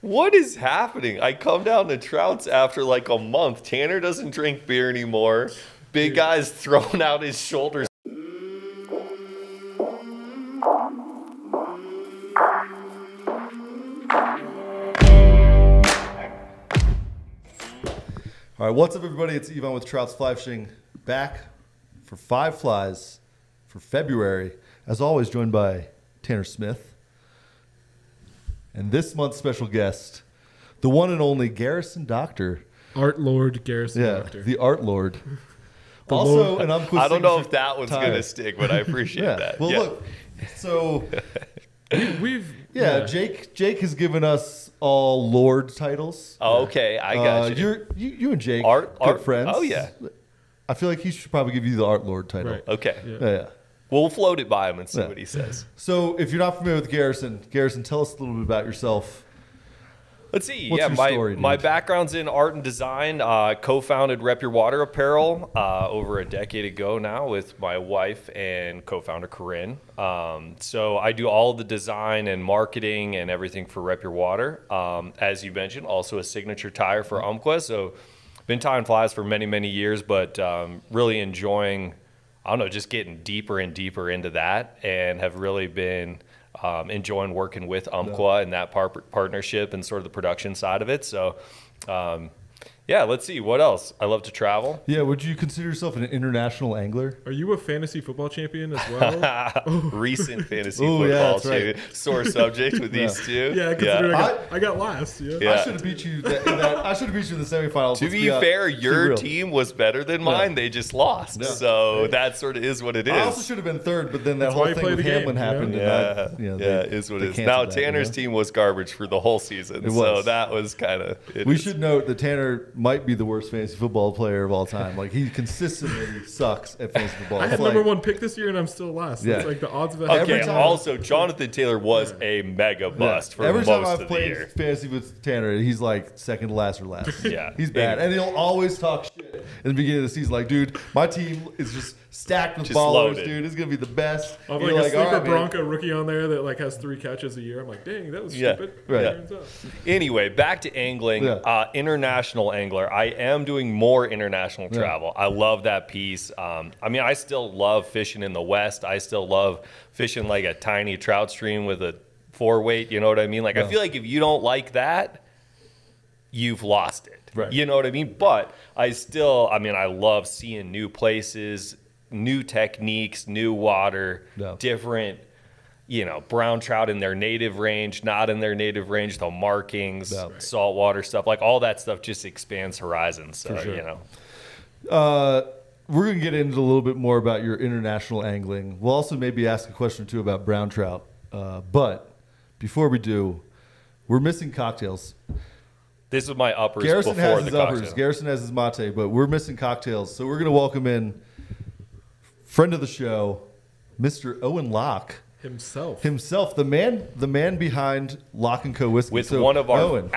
What is happening? I come down to Trouts after like a month. Tanner doesn't drink beer anymore. Big guy's throwing out his shoulders. All right, what's up, everybody? It's Ivan with Trouts Fly Fishing, back for 5 flies for February. As always, joined by Tanner Smith. And this month's special guest, the one and only Garrison Doctor. Art Lord Garrison Doctor. The Art Lord. Also, an Umpqua I don't know if Signature that one's going to stick, but I appreciate that. Well, look, so Jake has given us all Lord titles. Oh, okay, I got you. You and Jake Art friends. Oh, yeah. I feel like he should probably give you the Art Lord title. Right. Okay. Yeah. We'll float it by him and see what he says. So if you're not familiar with Garrison, tell us a little bit about yourself. Let's see. What's your story, my dude? background's in art and design. Co-founded RepYourWater apparel over a decade ago now with my wife and co-founder Corinne. So I do all the design and marketing and everything for RepYourWater. As you mentioned, also a signature tire for Umpqua. So been tying flies for many, many years, but really enjoying, I don't know, just getting deeper and deeper into that, and have really been enjoying working with Umpqua and that partnership and sort of the production side of it. So, let's see. What else? I love to travel. Yeah, would you consider yourself an international angler? Are you a fantasy football champion as well? Recent fantasy Ooh, yeah, football that's right. sore subject with these two. Yeah, considering I got last. Yeah. I should have beat you. I should have beat you in the semifinals. To be fair, your team was better than mine. They just lost. Yeah. So that sort of is what it is. I also should have been third, but then that That's whole why you thing play with the game, Hamlin happened. It is what it is. Now Tanner's team was garbage for the whole season. So that was kind of. We should note that Tanner might be the worst fantasy football player of all time. Like, he consistently sucks at fantasy football. I had number 1 pick this year, and I'm still last. Yeah. It's like the odds of that. Okay. Also, Jonathan Taylor was a mega bust for every most time of I've the played year. fantasy with Tanner, he's like second to last or last. Yeah. He's bad. And he'll always talk shit in the beginning of the season. Like, dude, my team is just stacked with Just ballers, loaded. dude. It's going to be the best. I have You're like a sleeper all right, man. Bronco rookie on there that like has 3 catches a year. I'm like, dang, that was stupid. Right. Turns out. Anyway, back to angling. International angler. I am doing more international travel. I love that piece. I still love fishing in the West. I still love fishing like a tiny trout stream with a 4-weight. You know what I mean? Like, I feel like if you don't like that, you've lost it. Right. You know what I mean? But I still, I love seeing new places, new techniques, new water, different, brown trout in their native range, not in their native range, the markings, saltwater stuff, like all that stuff just expands horizons. So, We're going to get into a little bit more about your international angling. We'll also maybe ask a question or two about brown trout. But before we do, we're missing cocktails. This is my uppers Garrison before has the his uppers. cocktail. Garrison has his mate, but we're missing cocktails. So we're going to welcome in friend of the show, Mr. Owen Locke. Himself, the man behind Locke & Co. Whiskey. With so, one of our Owen,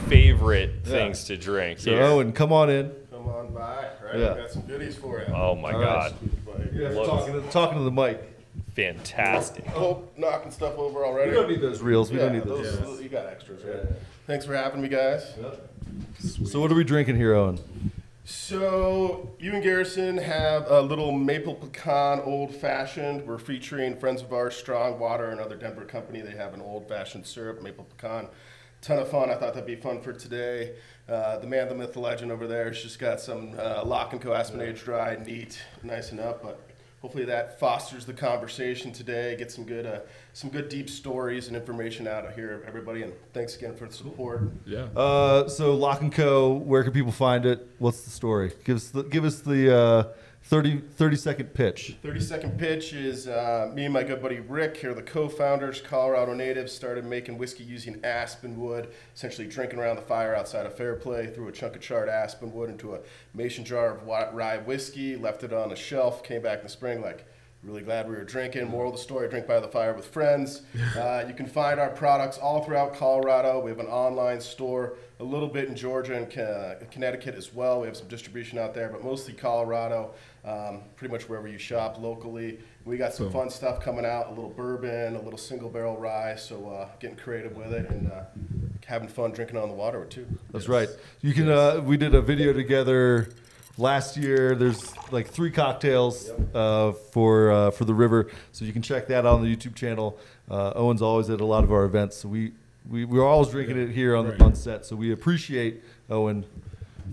favorite things to drink. So here. Owen, come on in. Come on by, right? Yeah. I've got some goodies for you. Oh my God. Talking to the mic. Fantastic. Oh, knocking stuff over already. We don't need those reels. We don't need those. You got extras, right? Thanks for having me, guys. So what are we drinking here, Owen? So you and Garrison have a little maple pecan old fashioned. We're featuring friends of ours, Strong Water, another Denver company. They have an old fashioned syrup, maple pecan. Ton of fun. I thought that'd be fun for today. The man, the myth, the legend over there has just got some Locke & Co. Aspen Age Dry, neat, nice and up. But hopefully that fosters the conversation today. Get some good deep stories and information out of here, everybody. And thanks again for the support. Yeah. So Locke & Co., where can people find it? What's the story? Give us the 30-second pitch. 30-second pitch is me and my good buddy Rick, here are the co-founders, Colorado natives, started making whiskey using aspen wood, essentially drinking around the fire outside of Fairplay, threw a chunk of charred aspen wood into a mason jar of rye whiskey, left it on a shelf, came back in the spring like, really glad we were drinking. Moral of the story, drink by the fire with friends. You can find our products all throughout Colorado. We have an online store, a little bit in Georgia and Connecticut as well. We have some distribution out there, but mostly Colorado, pretty much wherever you shop locally. We got some fun stuff coming out, a little bourbon, a little single barrel rye, so getting creative with it and having fun drinking on the water too. That's right. You can. We did a video together last year. There's like 3 cocktails for the river, so you can check that out on the YouTube channel. Owen's always at a lot of our events, so we're always drinking it here on set. So we appreciate Owen.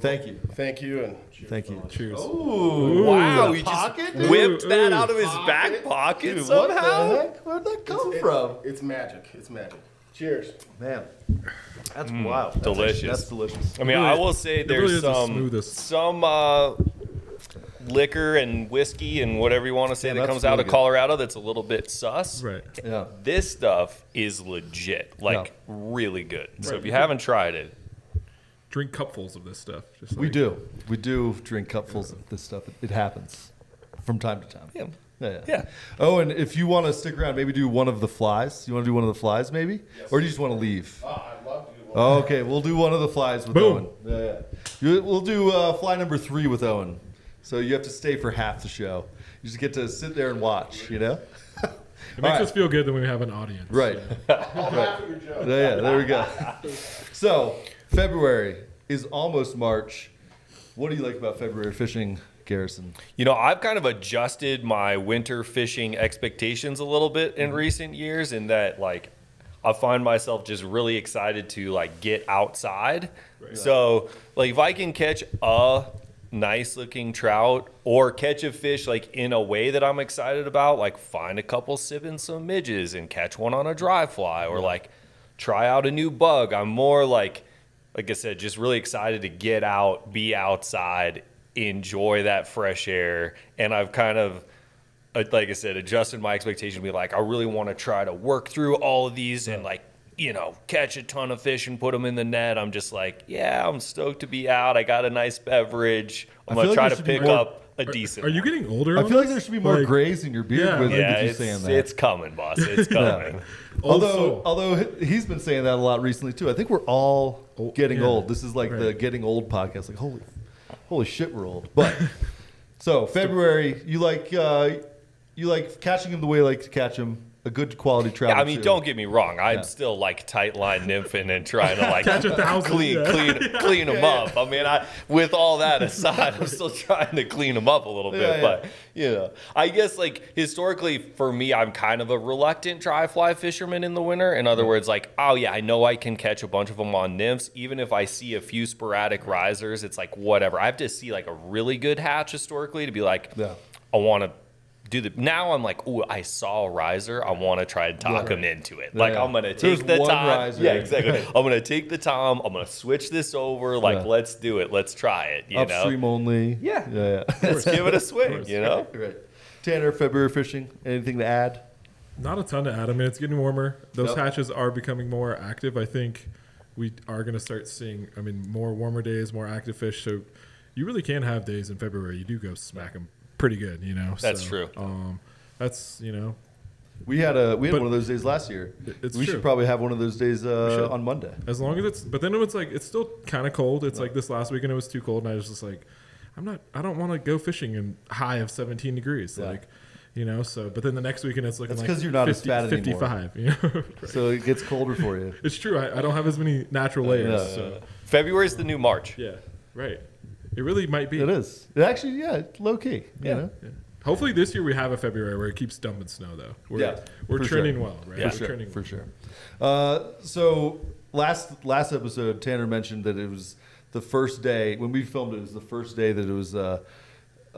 Thank you. Thank you, and Thank you. Cheers. Ooh, wow, he pocket, just dude? whipped that Ooh. out of his back pocket Dude, somehow. what the heck? Where'd that come from? it's magic. It's magic. Cheers. Man, that's wild. Delicious. That's delicious. I mean, Really- I will say it really there's is the smoothest. some liquor and whiskey and whatever you want to say that that's comes out really of good. Colorado that's a little bit sus. Right. Yeah. This stuff is legit, like really good. So if you haven't tried it, Drink cupfuls of this stuff. Just like, We do drink cupfuls of this stuff. It happens from time to time. Yeah. Oh, and if you want to stick around, maybe do one of the flies. You want to do one of the flies, maybe, or do you just want to leave? I'd love to do one. Oh, okay, we'll do one of the flies with Boom. Owen. We'll do fly number 3 with Owen. So you have to stay for half the show. You just get to sit there and watch. You know. It makes us feel good that we have an audience. Right. I'll laugh at your joke. Yeah, there we go. So, February is almost March. What do you like about February fishing, Garrison? you know, I've kind of adjusted my winter fishing expectations a little bit in recent years in that, like, I find myself just really excited to, like, get outside. So, like, if I can catch a nice looking trout or catch a fish, like, in a way that I'm excited about, like, find a couple sipping some midges and catch one on a dry fly or, like, try out a new bug. I'm more like I said, just really excited to get out, be outside, enjoy that fresh air. And I've kind of, like I said, adjusted my expectation to be like, I really want to try to work through all of these and, like, you know, catch a ton of fish and put them in the net. I'm just like, yeah, I'm stoked to be out. I got a nice beverage. I'm I going feel to like try there to should be pick more- up a decent Are you one. getting older? I on feel like this? there should be more Like, grays in your beard yeah. with Yeah, you saying that. it's coming, boss. It's coming. old Although, soul. although he's been saying that a lot recently too. I think we're all getting yeah. old. This is like the Right. getting old podcast. Like holy shit, we're old. But so February, you like catching him the way you like to catch him. A good quality trout. Yeah, I or mean, two. don't get me wrong. I'm still like tight line nymphing and trying to like Catch 1,000, clean them up. I mean, with all that aside, I'm still trying to clean them up a little bit. Yeah. But you know, I guess like historically for me, I'm kind of a reluctant dry fly fisherman in the winter. In other words, like, oh yeah, I know I can catch a bunch of them on nymphs. Even if I see a few sporadic risers, it's like whatever. I have to see like a really good hatch historically to be like, I want to do the. Now I'm like, ooh, I saw a riser. I want to try and talk him into it. Like I'm gonna take There's the one time. riser. Yeah, exactly. I'm gonna take the time. I'm gonna switch this over. Like, Yeah. let's do it. Let's try it. You Upstream only. Yeah. Yeah. let's give it a swing. You know. Right. Tanner, February fishing. Anything to add? Not a ton to add. I mean, it's getting warmer. Those Yep. hatches are becoming more active. I think we are going to start seeing, I mean, more warmer days, more active fish. So you really can have days in February. You do go smack them pretty good, you know. That's So, true. That's, you know, We had But- one of those days last year. It's we true. should probably have one of those days should. on Monday. as long as it's, but then it's like, it's still kind of cold. It's like this last weekend, it was too cold. And I was just like, I don't want to go fishing in high of 17 degrees. Yeah. Like, you know, so, but then the next weekend it's looking That's like 'cause you're not as fat anymore. 55, you know. So it gets colder for you. It's true. I don't have as many natural layers. So. February's the new March. Yeah, right. It really might be. It is. It actually, yeah, low key. You know? Yeah. Hopefully this year we have a February where it keeps dumping snow though. We're for trending sure. well, right? Yeah. We're For sure. trending For sure. So last episode, Tanner mentioned that it was the first day when we filmed it. It was the first day that it was a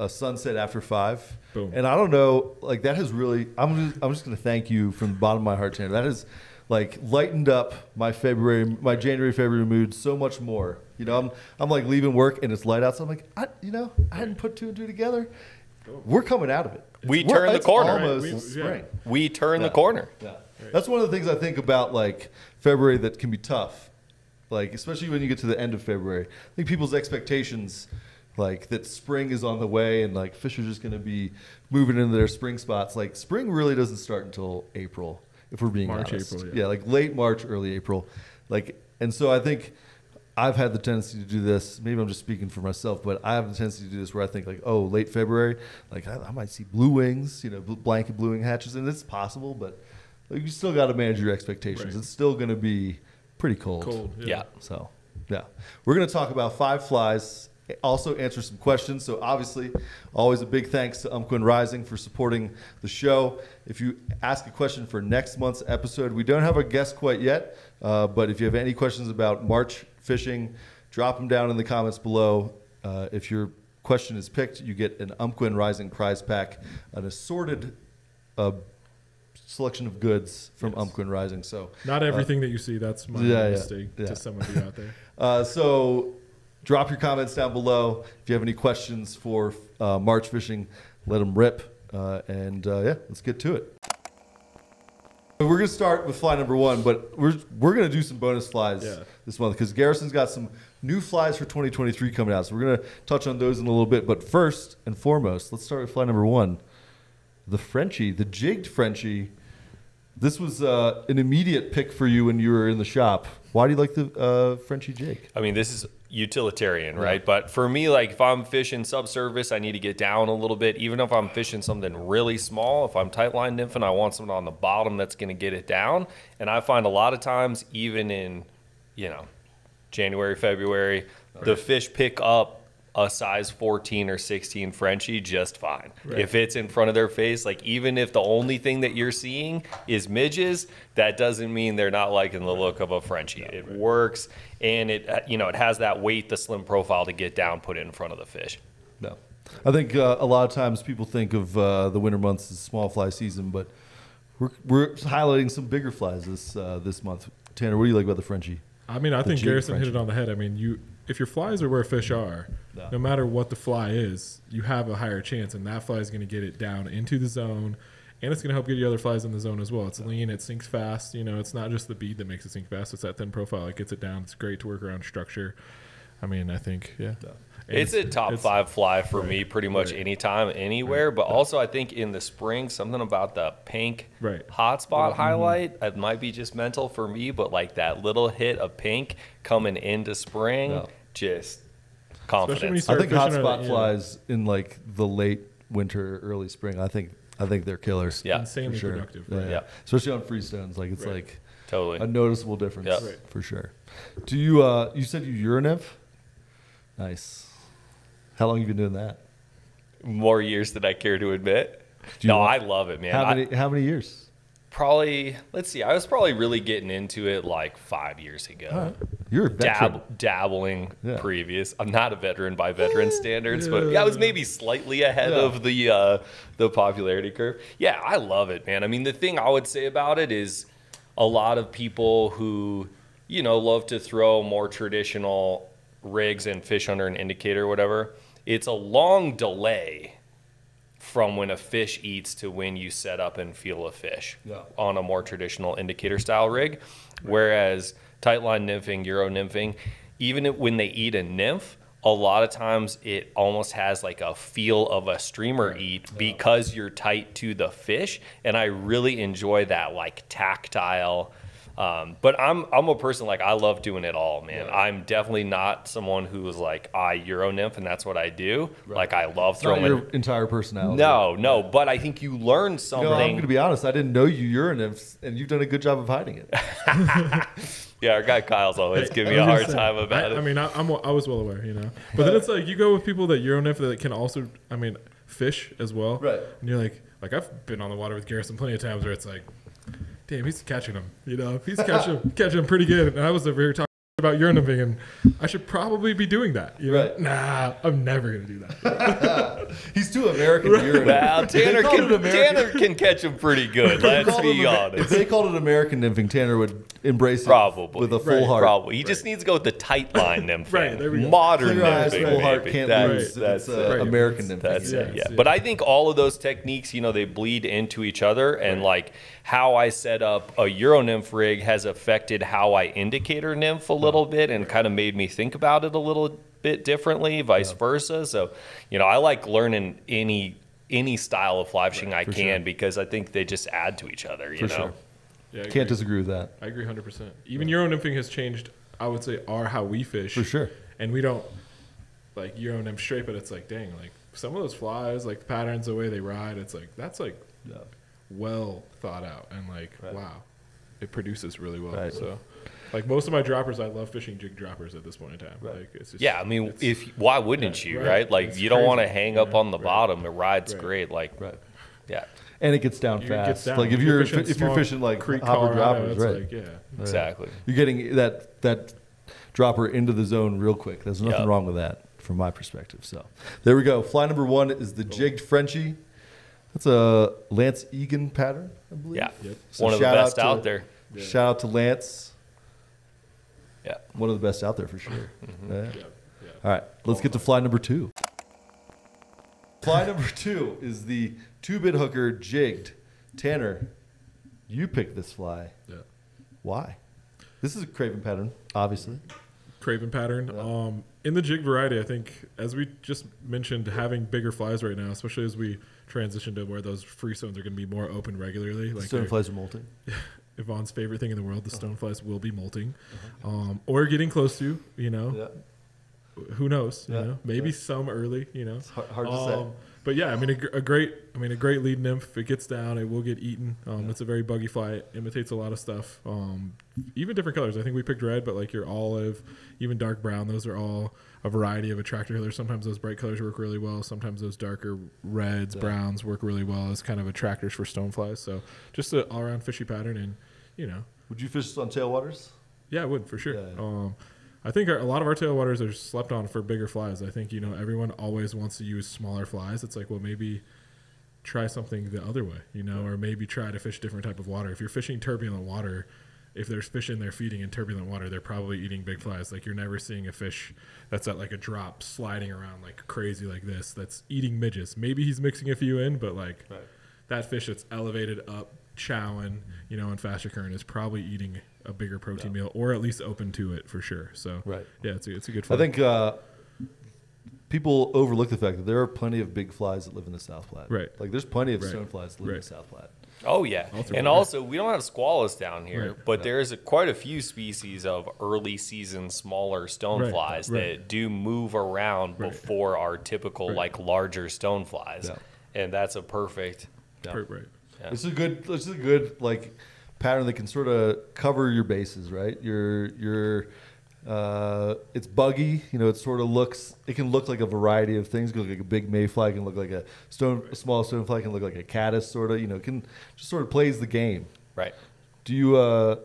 sunset after 5. Boom. And I don't know, like that has really. I'm just going to thank you from the bottom of my heart, Tanner. That has like lightened up my January, February mood so much more. You know, I'm like leaving work and it's light out, so I'm like, I hadn't put 2 and 2 together. We're coming out of it. We turned the It's corner. Almost Right. spring. We turn the Yeah. corner. Yeah. That's one of the things I think about like February that can be tough. Like especially when you get to the end of February. I think people's expectations like that spring is on the way and like fish are just going to be moving into their spring spots. Like spring really doesn't start until April if we're being March, honest. April, Yeah, like late March, early April. Like and so I think I've had the tendency to do this. Maybe I'm just speaking for myself, but I have the tendency to do this where I think like, oh, late February, like I might see blue wings, you know, blanket blue wing hatches, and it's possible, but like, you still got to manage your expectations. Right. It's still going to be pretty cold. Cold. Yeah. So, yeah. We're going to talk about 5 flies, also answer some questions. So, obviously, always a big thanks to Umpqua and Rising for supporting the show. If you ask a question for next month's episode, we don't have a guest quite yet, but if you have any questions about March fishing, drop them down in the comments below. If your question is picked, you get an Umpqua and Rising prize pack, an assorted selection of goods from Umpqua and Rising. So not everything that you see. That's my mistake to some of you out there. So drop your comments down below. If you have any questions for March fishing, let them rip. Let's get to it. We're going to start with fly number 1, but we're going to do some bonus flies this month because Garrison's got some new flies for 2023 coming out. So we're going to touch on those in a little bit. But first and foremost, let's start with fly number 1, the Frenchie, the jigged Frenchie. This was an immediate pick for you when you were in the shop. Why do you like the Frenchie jig? I mean, this is utilitarian, right? But for me, like if I'm fishing subsurface, I need to get down a little bit. Even if I'm fishing something really small, if I'm tight line nymphing, I want something on the bottom that's going to get it down. And I find a lot of times, even in, January, February, the fish pick up a size 14 or 16 Frenchie just fine. Right. If it's in front of their face, like even if the only thing that you're seeing is midges, that doesn't mean they're not liking the look of a Frenchie. It works, and it has that weight, the slim profile to get down, put it in front of the fish. No, I think a lot of times people think of the winter months as small fly season, but we're highlighting some bigger flies this month. Tanner, what do you like about the Frenchie? I mean, I think Garrison hit it on the head. I mean, if your flies are where fish are, no matter what the fly is, you have a higher chance, and that fly is going to get it down into the zone, and it's going to help get the other flies in the zone as well. It's lean, it sinks fast. It's not just the bead that makes it sink fast. It's that thin profile. It gets it down. It's great to work around structure. I mean, I think, It's a top 5 fly for me pretty much anytime, anywhere. But also I think in the spring, something about the pink hotspot highlight, it might be just mental for me, but like that little hit of pink coming into spring, just confidence. I think hotspot flies in like the late winter, early spring, I think they're killers. Yeah. Insanely productive. Yeah. Especially on freestones. Like it's like totally a noticeable difference for sure. Do you said you Euronymph? Nice. How long have you been doing that? More years than I care to admit. I love it, man. How many years? Probably, let's see. I was probably really getting into it like 5 years ago. Right. You're a veteran. Dabbling previous. I'm not a veteran by veteran standards, but I was maybe slightly ahead of the popularity curve. Yeah, I love it, man. I mean, the thing I would say about it is a lot of people who, love to throw more traditional rigs and fish under an indicator or whatever, it's a long delay from when a fish eats to when you set up and feel a fish on a more traditional indicator style rig. Whereas tight line nymphing, Euro nymphing, even when they eat a nymph, a lot of times it almost has like a feel of a streamer eat because you're tight to the fish. And I really enjoy that like tactile. But I'm a person, like, I love doing it all, man. Yeah. I'm definitely not someone who is like, I Euro nymph and that's what I do. Right. Like, I love throwing. Not your entire personality. No. But I think you learn something. I'm going to be honest. I didn't know you Euro nymphs, and you've done a good job of hiding it. Yeah, our guy Kyle's always giving me a hard time about it. I mean, I was well aware, But then it's like you go with people that Euro nymph that can also, fish as well. Right. And you're like I've been on the water with Garrison plenty of times where it's like, damn, he's catching him. He's catching him pretty good. And I was over here talking about Euro nymphing, and I should probably be doing that. Right. Nah, I'm never gonna do that. He's too American. Euro well, Tanner can catch him pretty good. Let's be honest. If they called it American nymphing, Tanner would embrace it with a full heart. Probably. He just needs to go with the tight line nymphing. Right. There we go. Modern Clear eyes, nymphing. full heart, can't lose. That's American nymphing. That's it. Yeah. But I think all of those techniques, they bleed into each other, and like how I set up a Euro nymph rig has affected how I indicator nymph a little bit, and kind of made me think about it a little bit differently, vice versa. So, I like learning any style of fly fishing I can, because I think they just add to each other, you know? Sure. Yeah, can't disagree with that. I agree 100%. Even Euro nymphing has changed, I would say, how we fish. For sure. And we don't like Euro nymph straight, but it's like, dang, like some of those flies, like the patterns, the way they ride, it's like, that's like well thought out, and like, wow, it produces really well. Right. So Like most of my droppers, I love fishing jig droppers at this point in time. Right. Like it's just, Yeah, I mean, why wouldn't you, right. right? Like It's you don't want to crazy. hang up on the Right. bottom. It rides Right. great. Like, yeah, And it gets down It fast. gets down. Like if You're you're fishing if you're small fishing like creek, hopper Colorado, droppers, it's right? like, yeah. exactly. You're getting that dropper into the zone real quick. There's nothing Yep. wrong with that from my perspective. So there we go. Fly number 1 is the jigged Frenchie. That's a Lance Egan pattern, I believe. Yeah, Yep. So one of the shout best to- out there. Yeah. Shout out to Lance. Yeah. One of the best out there for sure. Yeah. Yeah. Yeah. All right, let's get to fly number 2. Fly number 2 is the 2-bit hooker jigged. Tanner, you picked this fly. Yeah. Why? This is a Craven pattern, obviously. Craven pattern. Yeah. In the jig variety, I think, as we just mentioned, having bigger flies right now, especially as we transition to where those free stones are going to be more open regularly. Like Stone flies are molting. Yvonne's favorite thing in the world, the stone flies will be molting, or getting close to. Yeah. Who knows? Yeah. You know, maybe some early. You know, It's hard to say. But yeah, I mean, a great lead nymph. If it gets down, it will get eaten. It's a very buggy fly. It imitates a lot of stuff. Even different colors. I think we picked red, but like your olive, even dark brown. Those are all a variety of attractor colors. Sometimes those bright colors work really well. Sometimes those darker reds, browns work really well as kind of attractors for stoneflies. So just an all-around fishy pattern, and you know, Would you fish on tailwaters? yeah, I would for sure. Yeah. I think a lot of our tailwaters are slept on for bigger flies. I think, you know, everyone always wants to use smaller flies. It's like, well, maybe try something the other way, you know, or maybe try to fish a different type of water. If you're fishing turbulent water, if there's fish in there feeding in turbulent water, they're probably eating big flies. Like you're never seeing a fish that's at like a drop sliding around like crazy like this that's eating midges. Maybe he's mixing a few in, but like that fish that's elevated up, chowing, you know, in faster current is probably eating a bigger protein meal, or at least open to it for sure. So yeah, it's a good fly. I think people overlook the fact that there are plenty of big flies that live in the South Platte. Right. Like there's plenty of Right. stone flies that live in Right. the South Platte. Oh yeah, and also we don't have squalus down here, Right. but there's quite a few species of early season smaller stoneflies that do move around before our typical like larger stoneflies, and that's a perfect. Right. Yeah. This is a good like pattern that can sort of cover your bases, right? It's buggy, you know. It can look like a variety of things. It can look like a big mayfly, it can look like a small stonefly, can look like a caddis, sort of. You know, it can just sort of plays the game. Right. Do you?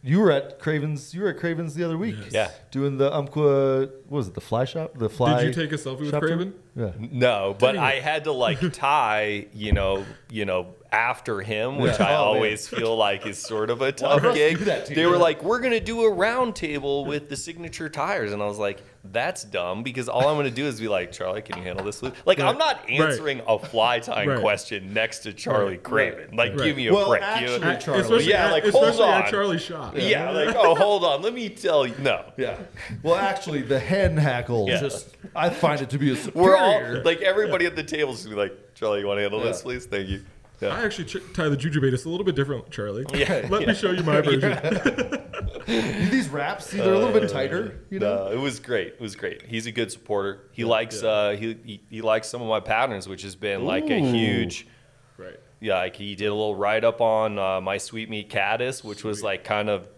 You were at Craven's. You were at Craven's the other week. Yes. Yeah. Doing the Umpqua. What was it? The fly shop. The fly. Did you take a selfie with shop tour? Craven? Yeah. No, but I had to like tie, you know, after him, which I always feel like is sort of a tough must gig. do that to They you. were like, "We're gonna do a round table with the signature tires," and I was like, "That's dumb," because all I'm gonna do is be like, "Charlie, can you handle this?" Like, I'm not answering a fly tying question next to Charlie Craven. Like, give me a break. You know? actually, Charlie. Especially Yeah, like, hold especially on. at Charlie's shop. Yeah, like, oh, hold on, let me tell you. No, Yeah. Well, actually, the hen hackle. Yeah. I find it to be a superior. we're all like everybody at the table is gonna be like, "Charlie, you want to handle this, please? Thank you." Yeah. I actually tie the jujubaitis a little bit different, Charlie. Yeah, Let me show you my version. These wraps, see, they're a little bit tighter. You know. No, it was great. It was great. He's a good supporter. He likes he likes some of my patterns, which has been like a huge. Right. Yeah, like he did a little write up on my sweet meat caddis, which was like kind of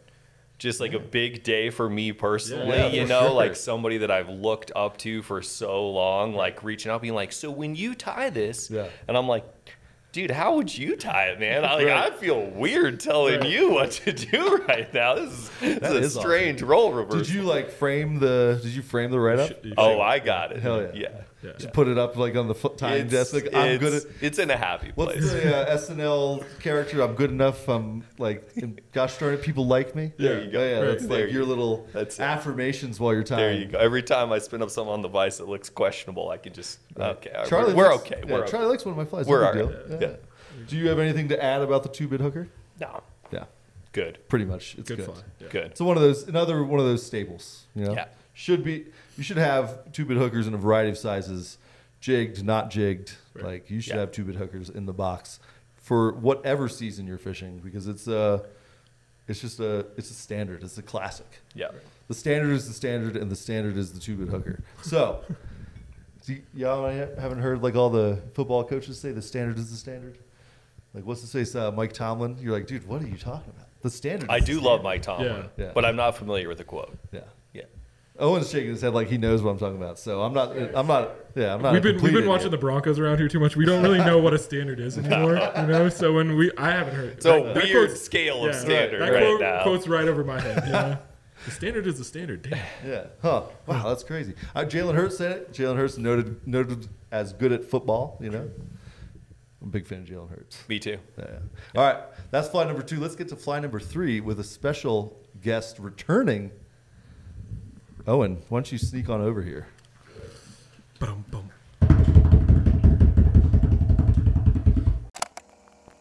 just like a big day for me personally. Yeah, you for know, sure. like somebody that I've looked up to for so long, like reaching out, being like, "So when you tie this," and I'm like, "Dude, how would you tie it, man? I feel weird telling you what to do right now. This is a strange role reversal." Did you like frame the? Did you frame the write up? Oh, I got it. Hell yeah. Yeah. Just put it up like on the tying desk. Like I'm good at. It's in a happy What's place. the SNL character? I'm good enough. I'm like, gosh darn it, people like me. There you go. Yeah, that's There like you your go. little That's it. affirmations while you're tying. There you go. Every time I spin up something on the device that looks questionable, I can just okay. Charlie we're likes, okay. Yeah, We're Charlie okay. likes one of my flies. We're No all big right. deal. Yeah. Do you have anything to add about the 2-bit hooker? No. Yeah, Good. pretty much. It's Good good. fly. Yeah. Good. So another one of those staples. You know, Yeah. You should have 2-bit hookers in a variety of sizes, jigged, not jigged. Right. Like you should Yeah. have 2-bit hookers in the box for whatever season you're fishing because it's a standard. It's a classic. Yeah. The standard is the standard, and the standard is the 2-bit hooker. So, y'all haven't heard like all the football coaches say the standard is the standard? Like, what's to say, Mike Tomlin? You're like, dude, what are you talking about? The standard. I do love Mike Tomlin, Yeah. but I'm not familiar with the quote. Yeah. Yeah. Owen's shaking his head like he knows what I'm talking about. So I'm not. We've been watching the Broncos around here too much. We don't really know what a standard is anymore, you know. So when I haven't heard. It's a weird scale of standard right now. That quote's right over my head. You know? The standard is the standard. Damn. Yeah. Huh. Wow, that's crazy. Jalen Hurts said it. Jalen Hurts noted as good at football. You know. I'm a big fan of Jalen Hurts. Me too. Yeah. All right. That's fly number 2. Let's get to fly number 3 with a special guest returning. Owen, why don't you sneak on over here? Ba-dum-bum.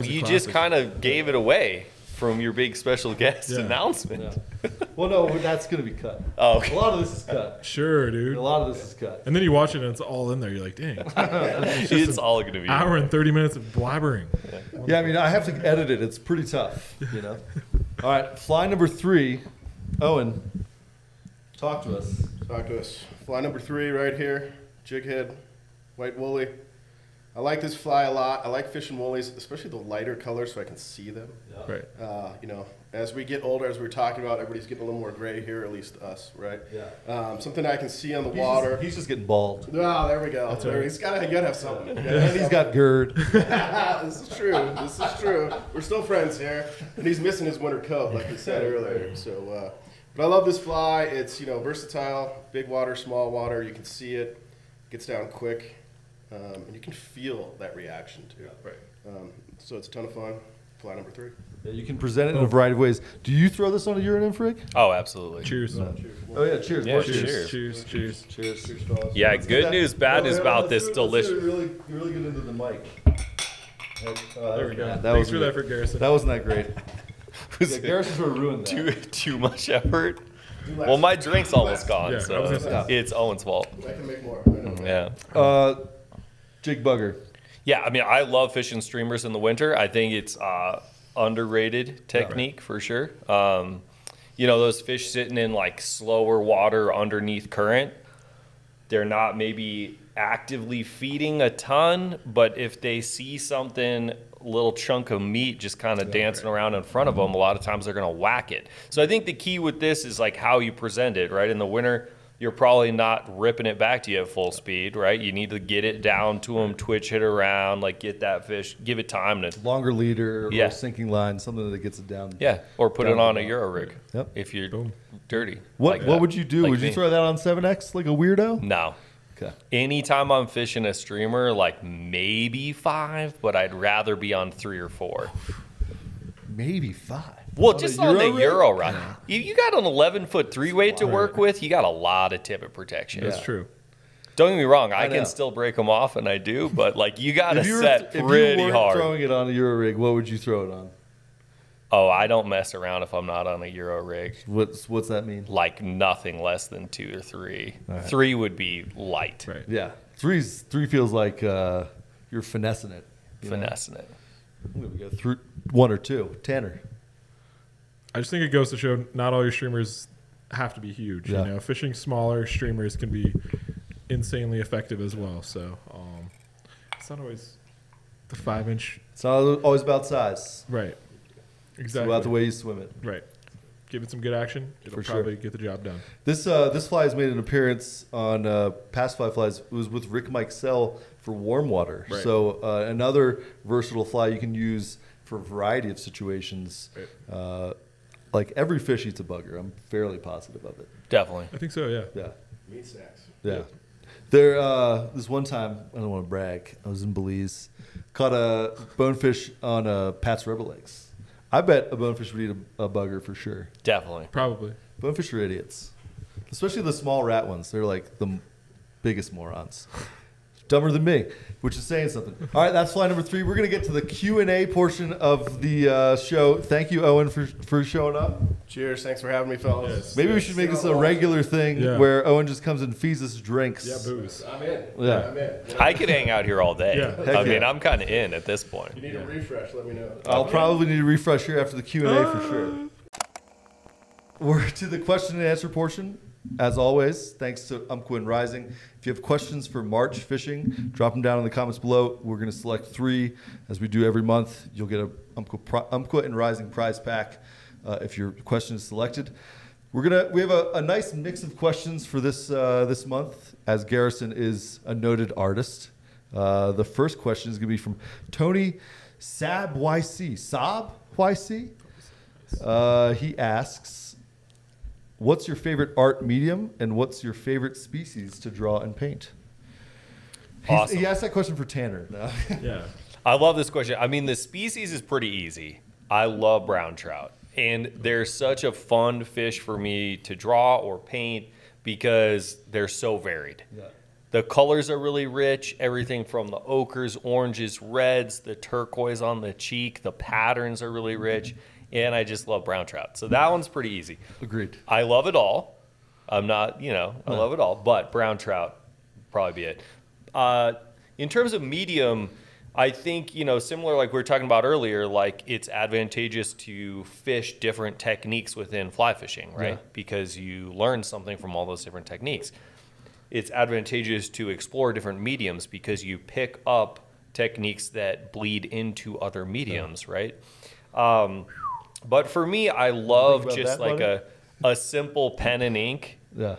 You just kind of gave it away from your big special guest announcement. Yeah. Well, no, that's going to be cut. Oh, okay. A lot of this is cut. Sure, dude. A lot of this is cut. And then you watch it and it's all in there. You're like, dang. It's all going to be hour and 30 minutes of blabbering. Yeah, I mean, I have to edit it. It's pretty tough, you know. All right, fly number 3. Owen, talk to us. Fly number 3 right here. Jig head, white woolly. I like this fly a lot. I like fishing woolies, especially the lighter colors so I can see them. Yeah. Right. You know, as we get older, as we were talking about, everybody's getting a little more gray here, at least us, right? Yeah. Something I can see on the water. He's just getting bald. Oh, there we go. That's There, right. you gotta have something. And he's got GERD. This is true. This is true. We're still friends here. And he's missing his winter coat, like we said earlier. So, but I love this fly. It's, you know, versatile, big water, small water. You can see it. Gets down quick. And you can feel that reaction too. Right. So it's a ton of fun. Fly number 3. Yeah, you can present it in a variety of ways. Do you throw this on a urine infrig? Oh, absolutely. Cheers. Oh, yeah, cheers. Yeah, More cheers. Cheers. Cheers. Cheers. fellas. Yeah, Let's get good that- news, bad news about this delicious. Really good into the mic. There we go. That Thanks was for that for Garrison. That wasn't that great. Was Yeah, it Garrison sort of ruined that. too much effort? Well, my drink's almost gone, Yeah, I so was gonna it's Owen's fault. I can make more. I know. Yeah. Jig bugger. Yeah, I mean, I love fishing streamers in the winter. I think it's underrated technique for sure. You know, those fish sitting in like slower water underneath current, they're not maybe actively feeding a ton, but if they see something, a little chunk of meat just kind of dancing around in front of them, a lot of times they're going to whack it. So I think the key with this is like how you present it, right? In the winter, you're probably not ripping it back to you at full speed, right? You need to get it down to them, twitch it around, like get that fish, give it time to, Longer leader Yeah. or sinking line, something that gets it down. yeah, or put it on a Euro rig Yep. if you're dirty. What like What that. would you do? Like Would you me. throw that on 7X like a weirdo? No. Okay. Anytime I'm fishing a streamer, like maybe 5, but I'd rather be on 3 or 4. Maybe 5. Well, On just a on the rig? Euro rod. You got an 11-foot 3-weight to work with, you got a lot of tippet protection. That's true. Don't get me wrong, I know. can still break them off, and I do, but like you got to If you set weren't pretty hard. throwing it on a Euro rig, what would you throw it on? Oh, I don't mess around if I'm not on a Euro rig. What's that mean? Like nothing less than 2 or 3. right. 3 would be light, Right. Yeah, three feels like you're finessing it. you know? finessing it. I'm gonna go through 1 or 2. Tanner. I just think it goes to show not all your streamers have to be huge. Yeah. You know, fishing smaller streamers can be insanely effective as well. So it's not always the 5-inch. It's not always about size. Right. It's Exactly. about the way you swim it. Right. Give it some good action. It'll For sure. probably get the job done. This fly has made an appearance on past Fly Flies. It was with Rick Mikesell for warm water. Right. So another versatile fly you can use for a variety of situations. Right. Like every fish eats a bugger. I'm fairly positive of it. Definitely. I think so, yeah. Yeah. Meat snacks. Yeah. There, this one time, I don't want to brag, I was in Belize, caught a bonefish on Pat's Rubber Legs. I bet a bonefish would eat a bugger for sure. Definitely. Probably. Bonefish are idiots. Especially the small rat ones. They're like the biggest morons. Dumber than me, which is saying something. All right, that's fly number 3. We're going to get to the Q&A portion of the show. Thank you, Owen, for showing up. Cheers. Thanks for having me, fellas. Yes. Maybe we should make this a regular thing Yeah. where Owen just comes and feeds us drinks. Yeah, booze. I'm in. Yeah. I'm in. I could hang out here all day. Yeah. Heck I mean, yeah. I'm kind of in at this point. You need a refresh, let me know. I'll probably need a refresh here after the Q&A for sure. We're to the question and answer portion. As always, thanks to Umpqua and Rising. If you have questions for March fishing, drop them down in the comments below. We're going to select 3 as we do every month. You'll get a Umpqua and Rising prize pack. if your question is selected. We have a nice mix of questions for this this month, as Garrison is a noted artist. The first question is going to be from Tony Sab YC. Sab YC? He asks, what's your favorite art medium and what's your favorite species to draw and paint? Awesome. He asked that question for Tanner. No. Yeah. I love this question. I mean, the species is pretty easy. I love brown trout. And they're such a fun fish for me to draw or paint because they're so varied. Yeah. The colors are really rich. Everything from the ochres, oranges, reds, the turquoise on the cheek. The patterns are really rich. And I just love brown trout. So that one's pretty easy. Agreed. I love it all. I'm not, I love it all. But brown trout probably be it. In terms of medium, I think, similar like we were talking about earlier, like it's advantageous to fish different techniques within fly fishing, right? Yeah. Because you learn something from all those different techniques. It's advantageous to explore different mediums because you pick up techniques that bleed into other mediums, right? But for me, I love just like a simple pen and ink. Yeah.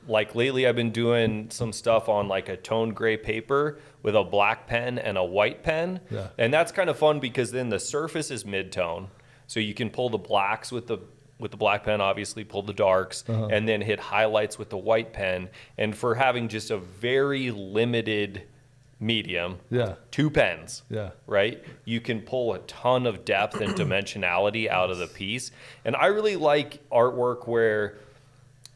Like lately I've been doing some stuff on like a toned gray paper with a black pen and a white pen. Yeah. And that's kind of fun because then the surface is mid-tone. So you can pull the blacks with the black pen, obviously pull the darks, and then hit highlights with the white pen. And for having just a very limited medium, 2 pens, right? You can pull a ton of depth and dimensionality out of the piece. And I really like artwork where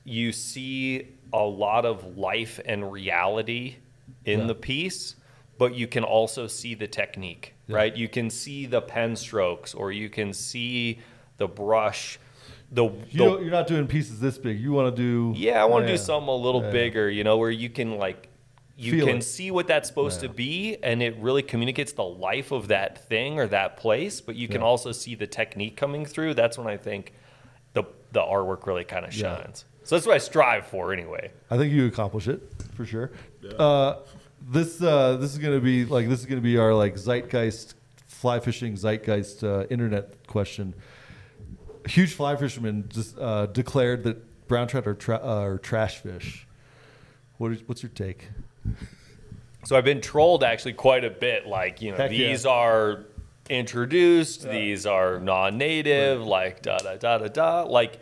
you see a lot of life and reality in the piece, but you can also see the technique, right? You can see the pen strokes, or you can see the brush. You're not doing pieces this big. You want to do... I want to do something a little bigger, where you can like... You can see what that's supposed to be, and it really communicates the life of that thing or that place, but you can also see the technique coming through. That's when I think the artwork really kind of shines. So that's what I strive for anyway. I think you accomplish it for sure. Yeah. This is gonna be our like zeitgeist fly fishing zeitgeist internet question. A huge fly fisherman just declared that brown trout are trash fish. What's your take? So I've been trolled actually quite a bit. Like these are introduced, these are non-native, like da da da da da. Like,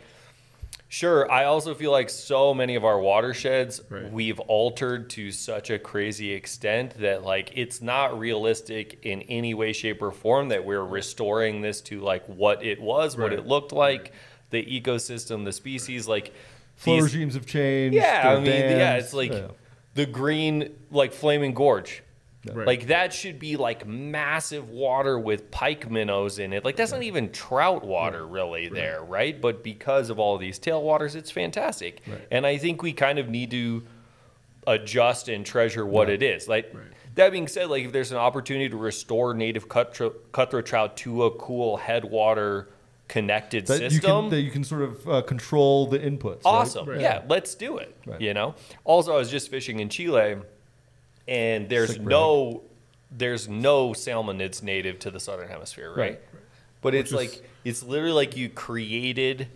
sure, I also feel like so many of our watersheds we've altered to such a crazy extent that like it's not realistic in any way, shape, or form that we're restoring this to like what it was, what it looked like, the ecosystem, the species, like flow regimes have changed. Yeah, I mean, it's like the green, like Flaming Gorge. Like that should be like massive water with pike minnows in it. Like that's not even trout water really there, right? But because of all of these tailwaters, it's fantastic. And I think we kind of need to adjust and treasure what it is. Like that being said, like if there's an opportunity to restore native cutthroat trout to a cool headwater connected system that you can sort of control the inputs. Awesome. Yeah, let's do it. Also, I was just fishing in Chile, and there's no salmonids native to the southern hemisphere, right? But it's literally like you created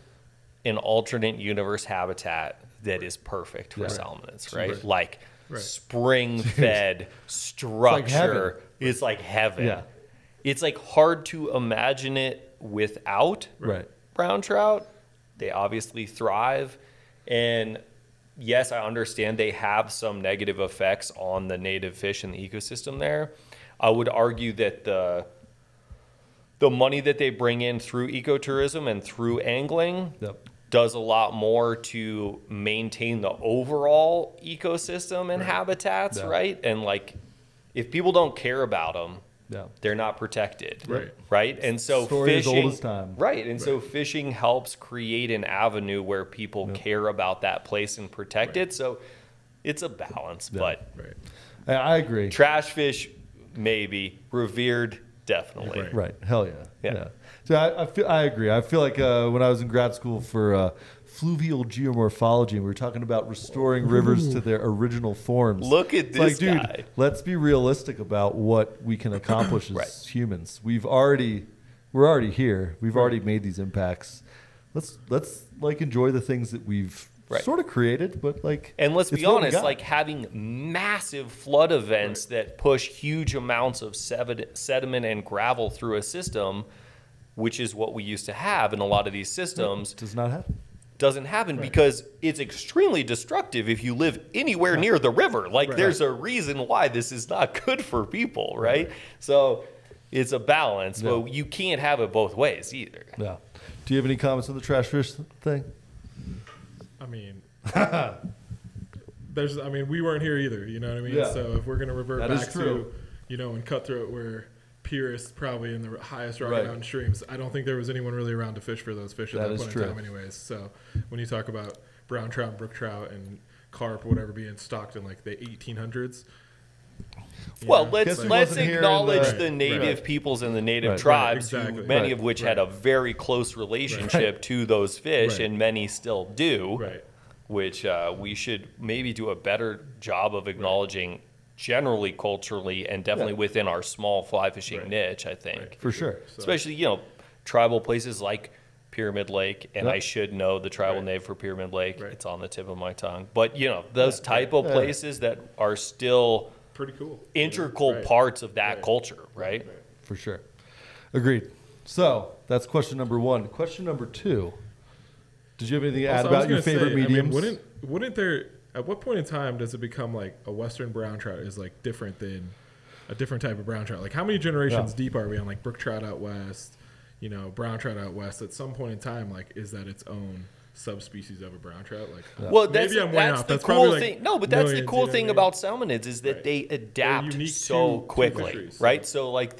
an alternate universe habitat that is perfect for salmonids, right? Like spring-fed structure. It's like heaven. Yeah. It's like hard to imagine it without brown trout. They obviously thrive, and yes, I understand they have some negative effects on the native fish and the ecosystem there. I would argue that the money that they bring in through ecotourism and through angling does a lot more to maintain the overall ecosystem and habitats, right? And like, if people don't care about them, they're not protected, right? And so fishing, as old as time. And so fishing helps create an avenue where people care about that place and protect it. So it's a balance, but I agree. Trash fish, maybe. Revered, definitely. Right. Hell yeah. So I agree. I feel like when I was in grad school for fluvial geomorphology, and we were talking about restoring rivers to their original forms. Look at this guy. Dude, let's be realistic about what we can accomplish as humans. We've already we're already here. We've already made these impacts. Let's like enjoy the things that we've sort of created, but like, and let's be honest, like having massive flood events that push huge amounts of sediment and gravel through a system, which is what we used to have in a lot of these systems, doesn't happen because it's extremely destructive if you live anywhere near the river. Like there's a reason why this is not good for people, right? So it's a balance, but you can't have it both ways either. Yeah. Do you have any comments on the trash fish thing? I mean, we weren't here either, you know what I mean? So if we're going to revert back to, you know, in Cutthroat where Pierce probably in the highest Rocky Mountain streams, I don't think there was anyone really around to fish for those fish at that point in time anyways. So when you talk about brown trout and brook trout and carp or whatever being stocked in like the 1800s, well, let's acknowledge the native peoples and the native tribes, many of which had a very close relationship to those fish, and many still do, which we should maybe do a better job of acknowledging generally culturally and definitely within our small fly fishing niche, I think. For sure. Especially, you know, tribal places like Pyramid Lake, and I should know the tribal name for Pyramid Lake. It's on the tip of my tongue. But, you know, those type of places that are still pretty cool, integral parts of that culture, right? For sure. Agreed. So that's question number 1. Question number 2. Did you have anything to add about your favorite mediums? I mean, wouldn't there, at what point in time does it become like a Western brown trout is like different than a different type of brown trout? Like how many generations deep are we on like brook trout out west, you know, brown trout out west? At some point in time, like, is that its own subspecies of a brown trout? Like, well, that's the cool thing. No, but that's the cool thing about salmonids is that they adapt so quickly, right? So like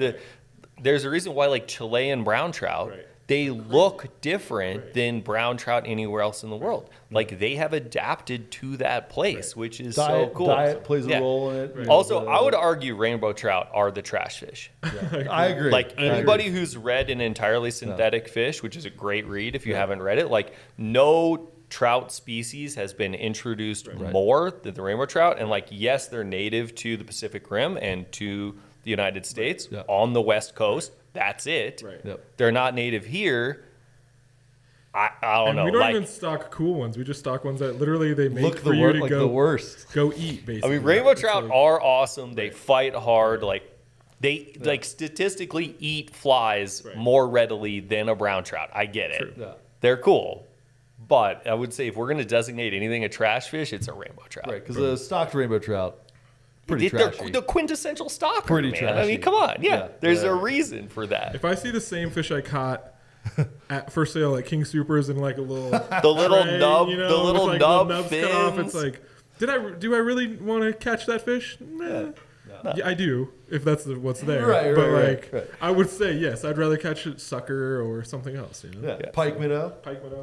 there's a reason why like Chilean brown trout, they look different than brown trout anywhere else in the world. Like they have adapted to that place, which is so cool. Diet plays a role in it. Also, I would argue rainbow trout are the trash fish. I agree. Like anybody who's read An Entirely Synthetic Fish, which is a great read if you haven't read it, like no trout species has been introduced more than the rainbow trout. And like, yes, they're native to the Pacific Rim and to the United States on the West Coast. That's it. They're not native here. I don't know. We don't even stock cool ones. We just stock ones that literally they make for you to go eat, basically. I mean, rainbow trout are awesome. They fight hard. Like they like statistically eat flies more readily than a brown trout. I get it. They're cool. But I would say if we're going to designate anything a trash fish, it's a rainbow trout. Right, because a stocked rainbow trout, pretty trashy. They're the quintessential stalker, pretty man. Trashy. I mean, come on. There's a reason for that. If I see the same fish I caught for sale at King Supers in like a little the little tray, nub, you know, the little with, like, nub nubs fins. cut off, it's like, do I really want to catch that fish? Nah. Yeah, I do, if that's what's there. But I would say yes. I'd rather catch a sucker or something else. You know? Pike minnow.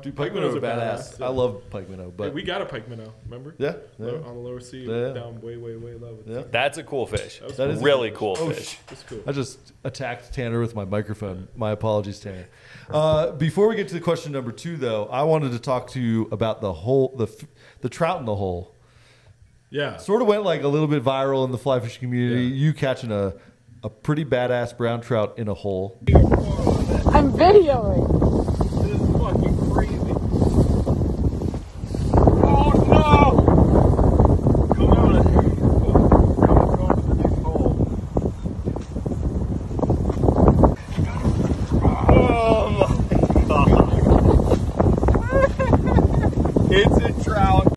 Dude, pike minnows are badass. I love pike minnow. But we got a pike minnow. Remember? Yeah. On the lower sea, down way low. That's a cool fish. That is a really cool fish. That's cool. I just attacked Tanner with my microphone. My apologies, Tanner. Before we get to the question number 2, though, I wanted to talk to you about the trout in the hole. Yeah. Sort of went like a little bit viral in the fly fishing community. You catching a pretty badass brown trout in a hole. I'm videoing. This is fucking crazy. Oh no! Come on. Come to the next hole. Oh my god. It's a trout.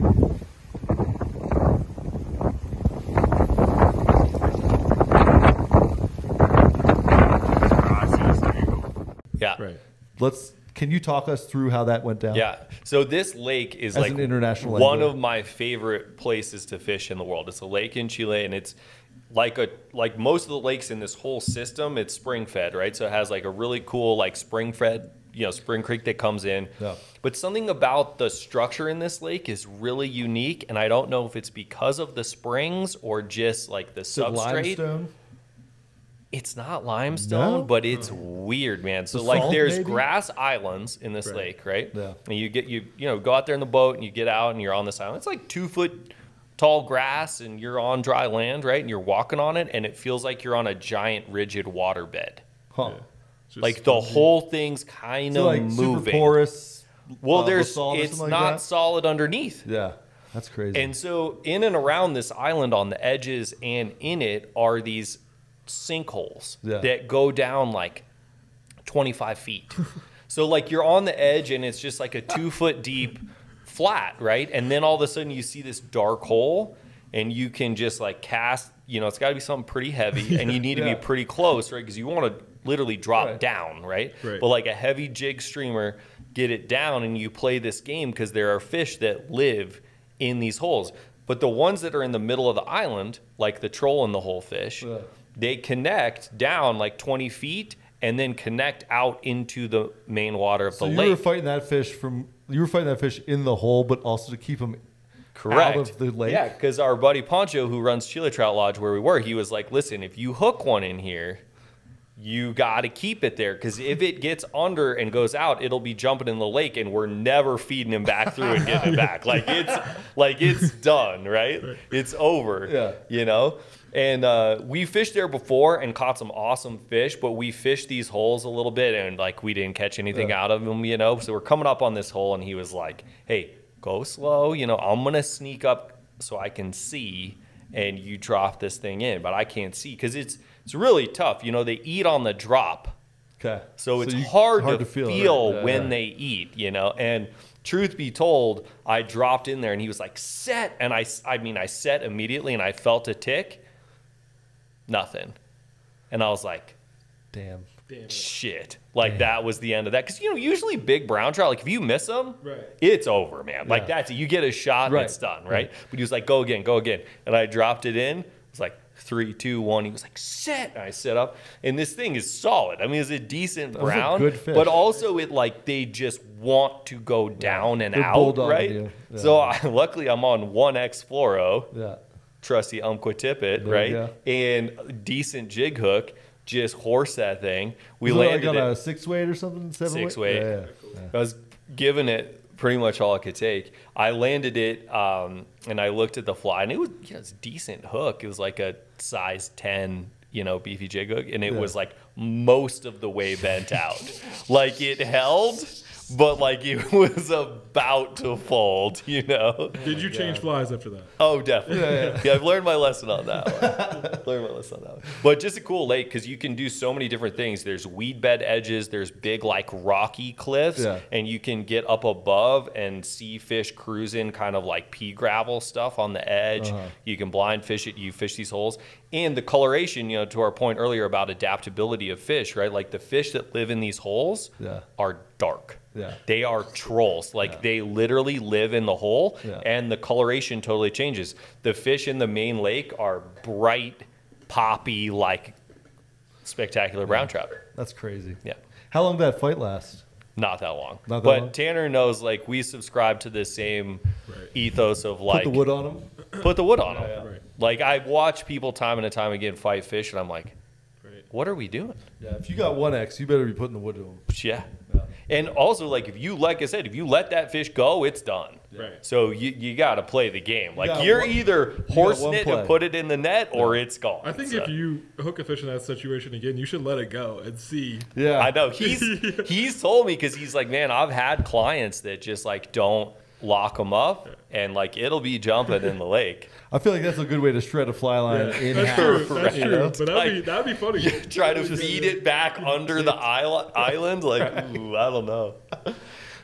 Can you talk us through how that went down? Yeah. So this lake is like an international one of my favorite places to fish in the world. It's a lake in Chile, and it's like most of the lakes in this whole system, it's spring fed, right? So it has like a really cool like spring fed, you know, spring creek that comes in. Yeah. But something about the structure in this lake is really unique, and I don't know if it's because of the springs or just like the substrate. Limestone? It's not limestone, but it's weird, man. So like there's grass islands in this lake, right? Yeah. And you know, go out there in the boat and you get out and you're on this island. It's like 2 foot tall grass and you're on dry land, right? And you're walking on it and it feels like you're on a giant rigid water bed. Huh. Yeah. Like the whole thing's kind of like moving. super porous. Well, basalt or it's something not like that? solid underneath. Yeah, that's crazy. And so in and around this island on the edges and in it are these sinkholes that go down like 25 feet. So like you're on the edge and it's just like a 2 foot deep flat, right? And then all of a sudden you see this dark hole and you can just like cast, it's got to be something pretty heavy and you need to be pretty close, right? Because you want to literally drop down, right? But like a heavy jig streamer, get it down and you play this game because there are fish that live in these holes. But the ones that are in the middle of the island, like the troll and the whole fish, they connect down like 20 feet and then connect out into the main water of the lake. You were fighting that fish in the hole, but also to keep him out of the lake? Yeah, because our buddy Poncho, who runs Chile Trout Lodge where we were, he was like, listen, if you hook one in here, you got to keep it there because if it gets under and goes out, it'll be jumping in the lake and we're never feeding him back through and getting it back. Like it's done, right? It's over, And we fished there before and caught some awesome fish, but we fished these holes a little bit and like we didn't catch anything out of them, So we're coming up on this hole and he was like, hey, go slow. I'm going to sneak up so I can see and you drop this thing in, but I can't see because it's really tough. They eat on the drop. Okay. So it's hard to feel right? when they eat, And truth be told, I dropped in there and he was like, set. And I set immediately and I felt a tick. Nothing. And I was like, damn shit. Like that was the end of that. Because, usually big brown trout, like if you miss them, it's over, man. Like that's it. You get a shot and it's done, right? But he was like, go again. And I dropped it in. It was like 3, 2, 1. He was like, sit. And I sit up. And this thing is solid. I mean, it's a decent brown. Good fish. But also they just want to go down and out, right? Yeah. So luckily I'm on 1X fluoro. Yeah. Trusty Umpqua tippet, right? And decent jig hook. Just horse that thing. We landed on it a 6-weight or something? 6-weight. Yeah. I was giving it pretty much all I could take. I landed it, and I looked at the fly, and it was it's a decent hook. It was like a size 10, beefy jig hook, and it was like most of the way bent out. Like it held, but like it was about to fold, Did you change flies after that? Oh, definitely. Yeah, I've learned my lesson on that one. But just a cool lake because you can do so many different things. There's weed bed edges. There's big like rocky cliffs. And you can get up above and see fish cruising kind of like pea gravel stuff on the edge. You can blind fish it. You fish these holes. And the coloration, to our point earlier about adaptability of fish, right? Like the fish that live in these holes are dark. Yeah. They are trolls. Like they literally live in the hole and the coloration totally changes. The fish in the main lake are bright, poppy, like spectacular brown trout. That's crazy. Yeah. How long did that fight last? Not that long. Not that but long? Tanner knows like we subscribe to the same ethos of like Put the wood on them? Put the wood on them. Right. Like I watch people time and time again fight fish and I'm like, what are we doing? Yeah, if you got 1X, you better be putting the wood to them. Yeah. And also, like I said, if you let that fish go, it's done. Right. So you got to play the game. Like got you're one- either horsing one it play. and put it in the net, or it's gone. I think So, if you hook a fish in that situation again, you should let it go and see. Yeah. I know he's told me because he's like, man, I've had clients that just like don't lock them up, and like it'll be jumping in the lake. I feel like that's a good way to shred a fly line in That's half. true. That's Right. true. But that'd be funny. Try to feed it back under the island. Like, ooh, I don't know.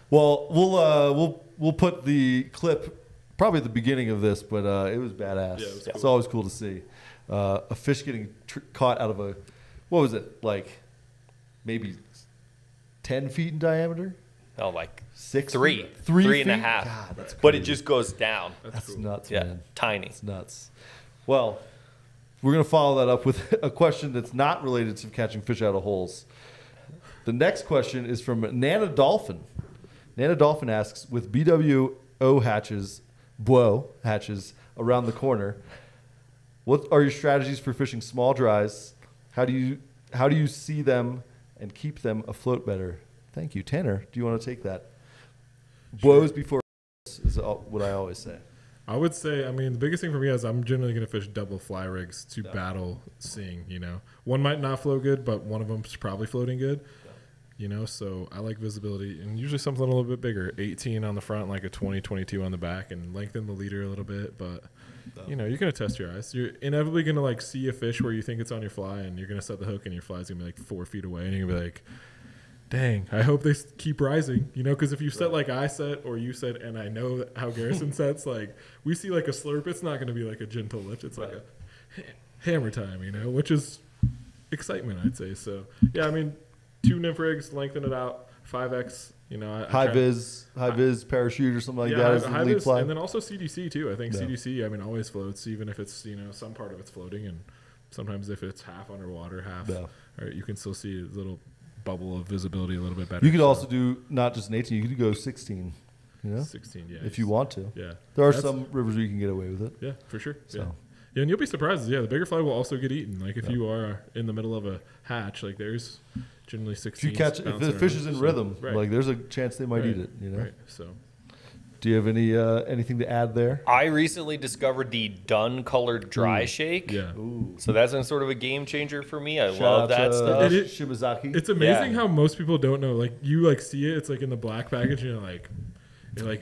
Well, we'll put the clip probably at the beginning of this, but it was badass. Yeah, it was It's always cool to see a fish getting caught out of a, what was it, like maybe 10 feet in diameter? Oh, like 6 3, feet? 3 and a feet? half. God, that's But it crazy. just goes down. That's nuts, Yeah, man. tiny. It's nuts. Well, we're going to follow that up with a question that's not related to catching fish out of holes. The next question is from Nana Dolphin. Nana Dolphin asks, with BWO hatches around the corner, what are your strategies for fishing small dries? How do you see them and keep them afloat better? Thank you. Tanner, do you want to take that? Blows before is what I always say. I would say, I mean, the biggest thing for me is I'm generally going to fish double fly rigs to battle seeing, you know. One might not flow good, but one of them's probably floating good, you know. So I like visibility and usually something a little bit bigger, 18 on the front, like a 20, 22 on the back, and lengthen the leader a little bit. But, you know, you're going to test your eyes. You're inevitably going to, like, see a fish where you think it's on your fly, and you're going to set the hook, and your fly's going to be, like, 4 feet away, and you're going to be like, dang, I hope they keep rising, you know, because if you set like I set or you set, and I know how Garrison sets, like we see like a slurp, it's not going to be like a gentle lift. It's like a hammer time, you know, which is excitement, I'd say. So, yeah, I mean, 2 nymph rigs, lengthen it out, 5X, you know. High vis parachute or something like that as the lead vis, fly. and then also CDC too. I think CDC, I mean, always floats, even if it's, you know, some part of it's floating, and sometimes if it's half underwater, half, or you can still see a little bubble of visibility a little bit better. You could also do not just an 18, you could go 16, you know? 16, yeah. If you want to. Yeah. There are some rivers where you can get away with it. Yeah, for sure. So. Yeah, and you'll be surprised. Yeah, the bigger fly will also get eaten. Like if you are in the middle of a hatch, like there's generally 16. If you catch, if the fish is in rhythm, like there's a chance they might eat it, you know? Right, so. Do you have any anything to add there? I recently discovered the dun colored dry shake. Yeah. Ooh. So that's a sort of a game changer for me. I love that stuff. Shibazaki. It's amazing how most people don't know. Like you like see it, it's like in the black package, and you're like,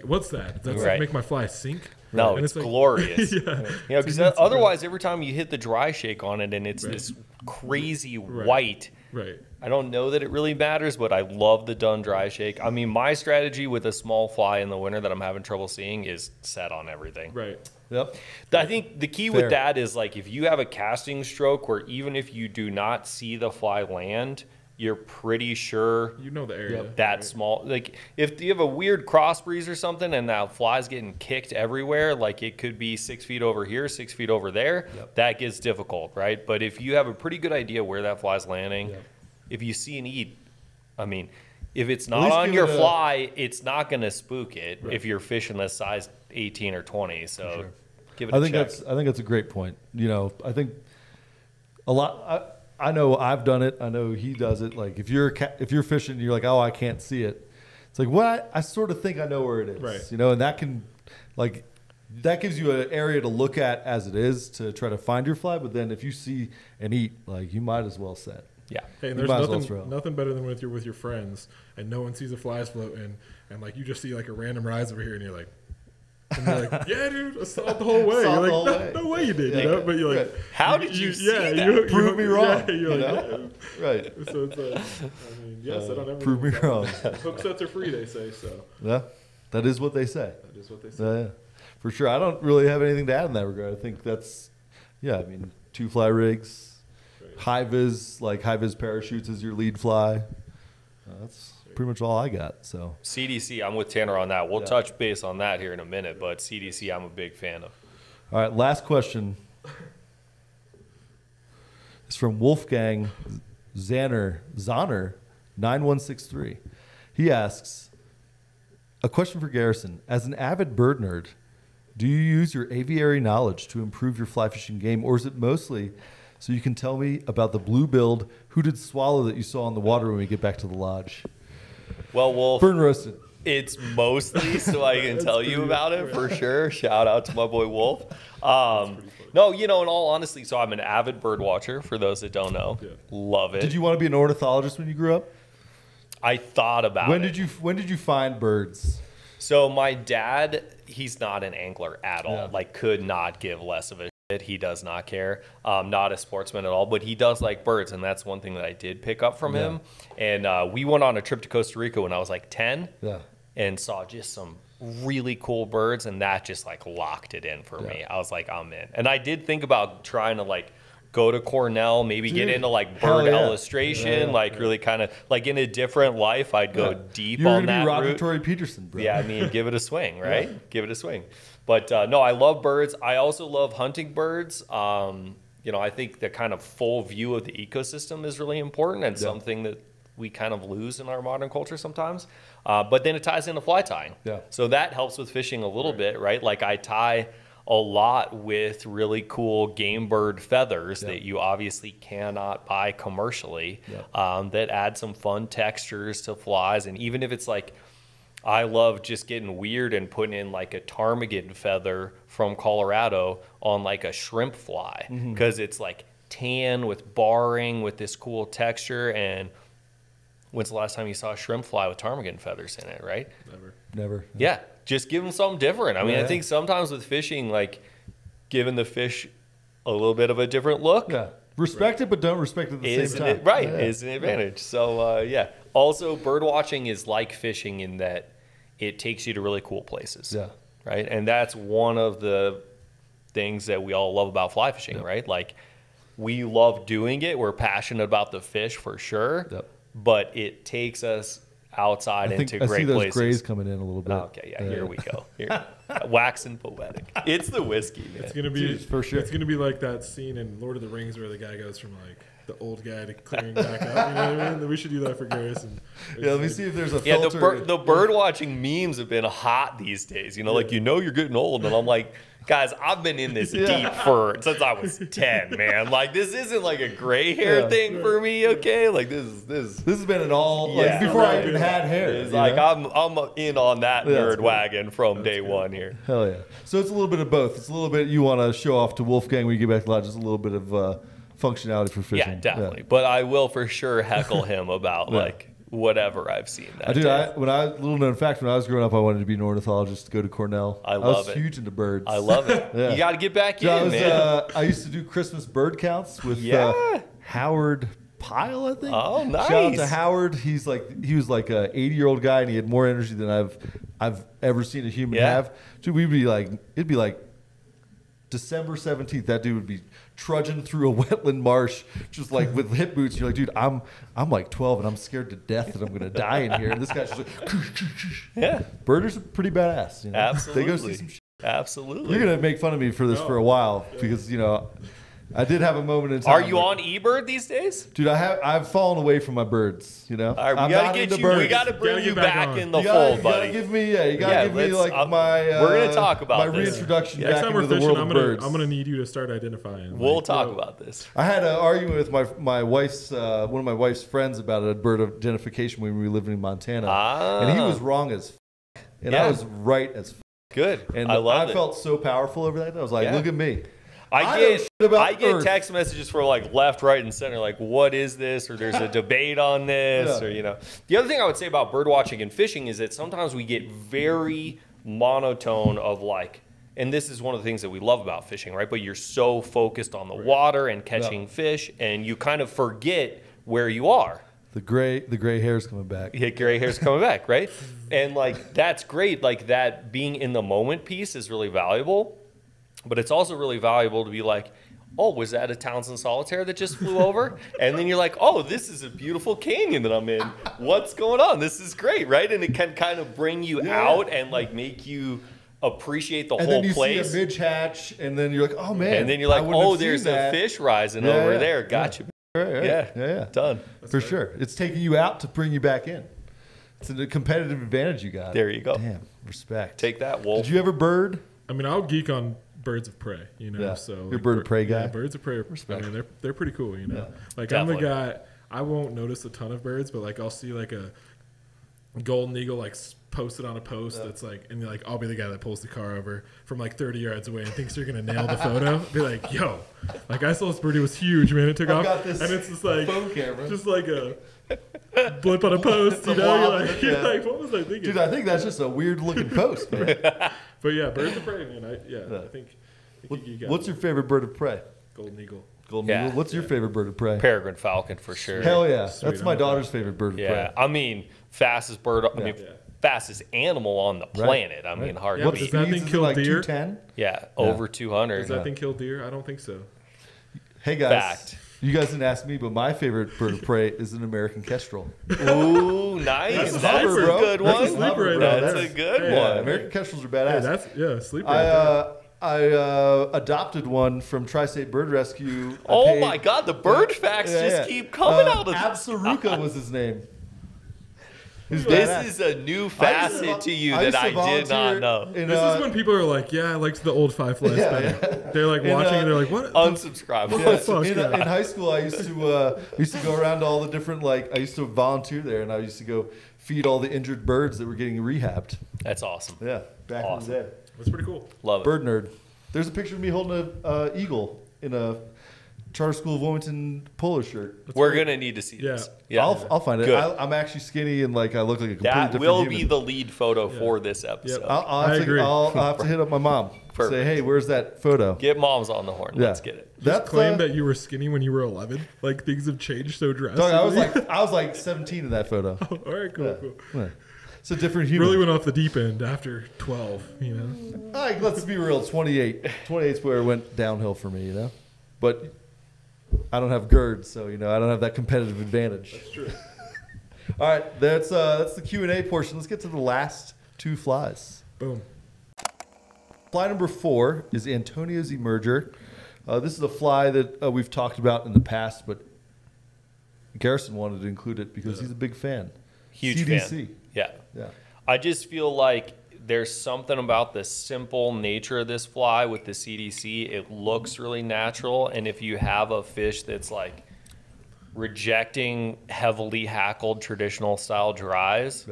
what's that? Does that like, make my fly sink? No, and it's like, glorious. Yeah. You know, because otherwise, every time you hit the dry shake on it, and it's this crazy white. Right. I don't know that it really matters, but I love the dun dry shake. I mean, my strategy with a small fly in the winter that I'm having trouble seeing is set on everything. Right. Yep. I think the key with that is like if you have a casting stroke where even if you do not see the fly land, you're pretty sure you know the area that small. Like if you have a weird cross breeze or something and that fly's getting kicked everywhere, like it could be 6 feet over here, 6 feet over there, that gets difficult, right? But if you have a pretty good idea where that fly's landing, if you see an eat, I mean, if it's not on your fly, it's not going to spook it if you're fishing this size 18 or 20. So give it a check. I think that's a great point. You know, I think a lot. I know I've done it. I know he does it. Like if you're fishing, and you're like, oh, I can't see it. It's like, what? I sort of think I know where it is. Right. You know, and that can, like, that gives you an area to look at as it is to try to find your fly. But then if you see an eat, like you might as well set. Yeah. Hey, and there's nothing better than with your friends and no one sees a flies floating and like you just see like a random rise over here and you're like, yeah, dude, I saw it the whole way. You're like, no way you did, you know? But you're like, how did you see that? Prove me wrong. Yeah, you're like, right. So it's like, I mean, yes, I don't ever prove me wrong. Hook sets are free, they say. So yeah, that is what they say. That is what they say. Yeah, for sure. I don't really have anything to add in that regard. I think that's, I mean, 2 fly rigs. High vis parachutes as your lead fly. That's pretty much all I got. So CDC, I'm with Tanner on that. We'll touch base on that here in a minute, but CDC, I'm a big fan of. All right, last question. It's from Wolfgang Zanner 9163. He asks, a question for Garrison. As an avid bird nerd, do you use your aviary knowledge to improve your fly fishing game, or is it mostly so you can tell me about the blue-billed hooded swallow that you saw in the water when we get back to the lodge? Well, Wolf, burn roasted. It's mostly so I can tell you about it for sure. Shout out to my boy Wolf. No, you know, in all honesty, so I'm an avid bird watcher. For those that don't know, love it. Did you want to be an ornithologist when you grew up? I thought about it. When did you find birds? So my dad, he's not an angler at all. Like, could not give less of a shit. He does not care. Not a sportsman at all, but he does like birds, and that's one thing that I did pick up from him. And we went on a trip to Costa Rica when I was like 10 and saw just some really cool birds, and that just like locked it in for me. I was like, I'm in. And I did think about trying to like go to Cornell, maybe get into like bird illustration, really kind of like in a different life. I'd go deep on that route. Roger Tory Peterson, bro. Yeah, I mean, give it a swing, right? Give it a swing. But no, I love birds. I also love hunting birds. You know, I think the kind of full view of the ecosystem is really important and something that we kind of lose in our modern culture sometimes. But then it ties into fly tying. So that helps with fishing a little bit, right? Like I tie a lot with really cool game bird feathers that you obviously cannot buy commercially, that add some fun textures to flies. And even if it's like, I love just getting weird and putting in like a ptarmigan feather from Colorado on like a shrimp fly because it's like tan with barring with this cool texture. And when's the last time you saw a shrimp fly with ptarmigan feathers in it, right? Never. Yeah, just give them something different. I mean, I think sometimes with fishing, like giving the fish a little bit of a different look. Yeah. Respect it, but don't respect it at the same time. Right, is an advantage. So, yeah. Also, bird watching is like fishing in that it takes you to really cool places. Yeah. Right? And that's one of the things that we all love about fly fishing, right? Like, we love doing it. We're passionate about the fish for sure. Yep. But it takes us outside into great I see those places. grays coming in a little bit. Okay, yeah, here we go. Here. Waxing poetic. It's the whiskey, man. It's gonna be for sure. It's gonna be like that scene in Lord of the Rings where the guy goes from like the old guy to clearing back up. You know what I mean? We should do that for Garrison. Yeah, let me see if there's a filter. Yeah, the bird watching memes have been hot these days. You know, like you're getting old, and I'm like, guys, I've been in this deep since I was 10, man. Like this isn't like a gray hair thing for me, okay? Like this has been an all like before I even had hair. It's like I'm in on that nerd wagon from day one here. Hell yeah! So it's a little bit of both. It's a little bit you want to show off to Wolfgang when you get back to lodge. Just a little bit of functionality for fishing. Yeah, definitely. But I will for sure heckle him about like whatever I've seen. That little known fact, when I was growing up, I wanted to be an ornithologist to go to Cornell. I was huge into birds. I love it. You got to get back in, man. I used to do Christmas bird counts with Howard Pyle, I think. Oh, nice. Shout out to Howard. He was like a 80-year-old guy, and he had more energy than I've ever seen a human have. Dude, it'd be like December 17th. That dude would be trudging through a wetland marsh, just like with hip boots. You're like, dude, I'm like 12 and I'm scared to death that I'm gonna die in here. And this guy's just like, birders are pretty badass. You know? Absolutely. They go see some shit. Absolutely. You're gonna make fun of me for this for a while because I did have a moment in time. Are you on eBird these days? Dude, I've fallen away from my birds, you know? All right, we gotta bring you back in the fold, buddy. You gotta give me like we're gonna talk about my this. reintroduction Next back time into we're the world fishing, of birds. I'm gonna need you to start identifying. We'll talk about this. I had an argument with my wife's one of my wife's friends about a bird identification when we lived in Montana, and he was wrong as and I was right as good. And I felt so powerful over that. I was like, look at me. I get text messages from like left, right, and center, like, what is this? Or there's a debate on this, or The other thing I would say about bird watching and fishing is that sometimes we get very monotone of like, and this is one of the things that we love about fishing, right? But you're so focused on the water and catching fish, and you kind of forget where you are. The gray hair's coming back. Yeah, gray hair's coming back, right? And like that's great. Like that being in the moment piece is really valuable. But it's also really valuable to be like, oh, was that a Townsend solitaire that just flew over? And then you're like, oh, this is a beautiful canyon that I'm in. What's going on? This is great, right? And it can kind of bring you out and like make you appreciate the whole place. And then you see a midge hatch, and then you're like, oh man. And then you're like, oh, there's a fish rising over there. Gotcha. Right. Yeah. Done. For sure. It's taking you out to bring you back in. It's a competitive advantage you got. There you go. Damn, respect. Take that, Wolf. Did you ever bird? I mean, I'll geek on birds of prey, So you're like, a bird of prey guy. Yeah, birds of prey. Respect. I mean, they're pretty cool, Yeah. Like Definitely. I'm the guy. I won't notice a ton of birds, but like I'll see like a golden eagle like posted on a post that's like, and like I'll be the guy that pulls the car over from like 30 yards away and thinks you're gonna nail the photo. Be like, yo, like I saw this bird. It was huge, man. It took off, and it's just like phone camera. just like a blip on a post. You're like, what was I thinking? Dude, I think that's just a weird looking post, man. But yeah, birds of prey, man. I think What's your favorite bird of prey? golden eagle. Golden eagle. What's your favorite bird of prey? Peregrine falcon for sure. Hell yeah. Sweet, That's my daughter's favorite bird of prey. Yeah, I mean, fastest bird. I mean, fastest animal on the planet. I mean, hard to Yeah, beat. does that thing kill like deer? 210? Yeah, over 200. Does that thing kill deer? I don't think so. Hey guys, Fact. you guys didn't ask me, but my favorite bird of prey is an American kestrel. Ooh, nice. That's a good That's a one. sleeper right there. That's a good Yeah, one. American kestrels are Hey, badass. that's sleeper. Right there. I adopted one from Tri-State Bird Rescue. Oh my God, the bird facts just keep coming out of Absaruka was his name. He's badass. This is a new facet to you that I did not know. This is when people are like, "Yeah, I liked the old Five Flies better." They're like watching, and they're like, "What?" Unsubscribe. In high school, I used to go around to all the different I used to volunteer there, and I used to go feed all the injured birds that were getting rehabbed. That's awesome. Yeah, back in the day. That's pretty cool. Love it. Bird nerd. There's a picture of me holding a eagle in a Charter School of Wilmington polo shirt. We're gonna need to see this. Yeah, I'll find it. Good. I'm actually skinny and like I look like a completely that different will human. be the lead photo for this episode. I'll have to hit up my mom. Perfect. Say, hey, where's that photo? Get moms on the horn. Yeah. Let's get it. Just claim that you were skinny when you were 11. Like things have changed so drastically. Dog, I was like 17 in that photo. All right, cool. Yeah. It's a different human. Really went off the deep end after 12. You know. Like, let's be real. 28. 28's where it went downhill for me. You know, but I don't have GERD, so I don't have that competitive advantage. That's true. All right, that's the Q&A portion. Let's get to the last two flies. Boom. Fly number 4 is Antonio's Emerger. This is a fly that we've talked about in the past, but Garrison wanted to include it because he's a big fan. Huge CDC. fan. Yeah. Yeah. I just feel like there's something about the simple nature of this fly with the CDC. It looks really natural, and if you have a fish that's like rejecting heavily hackled traditional style dries,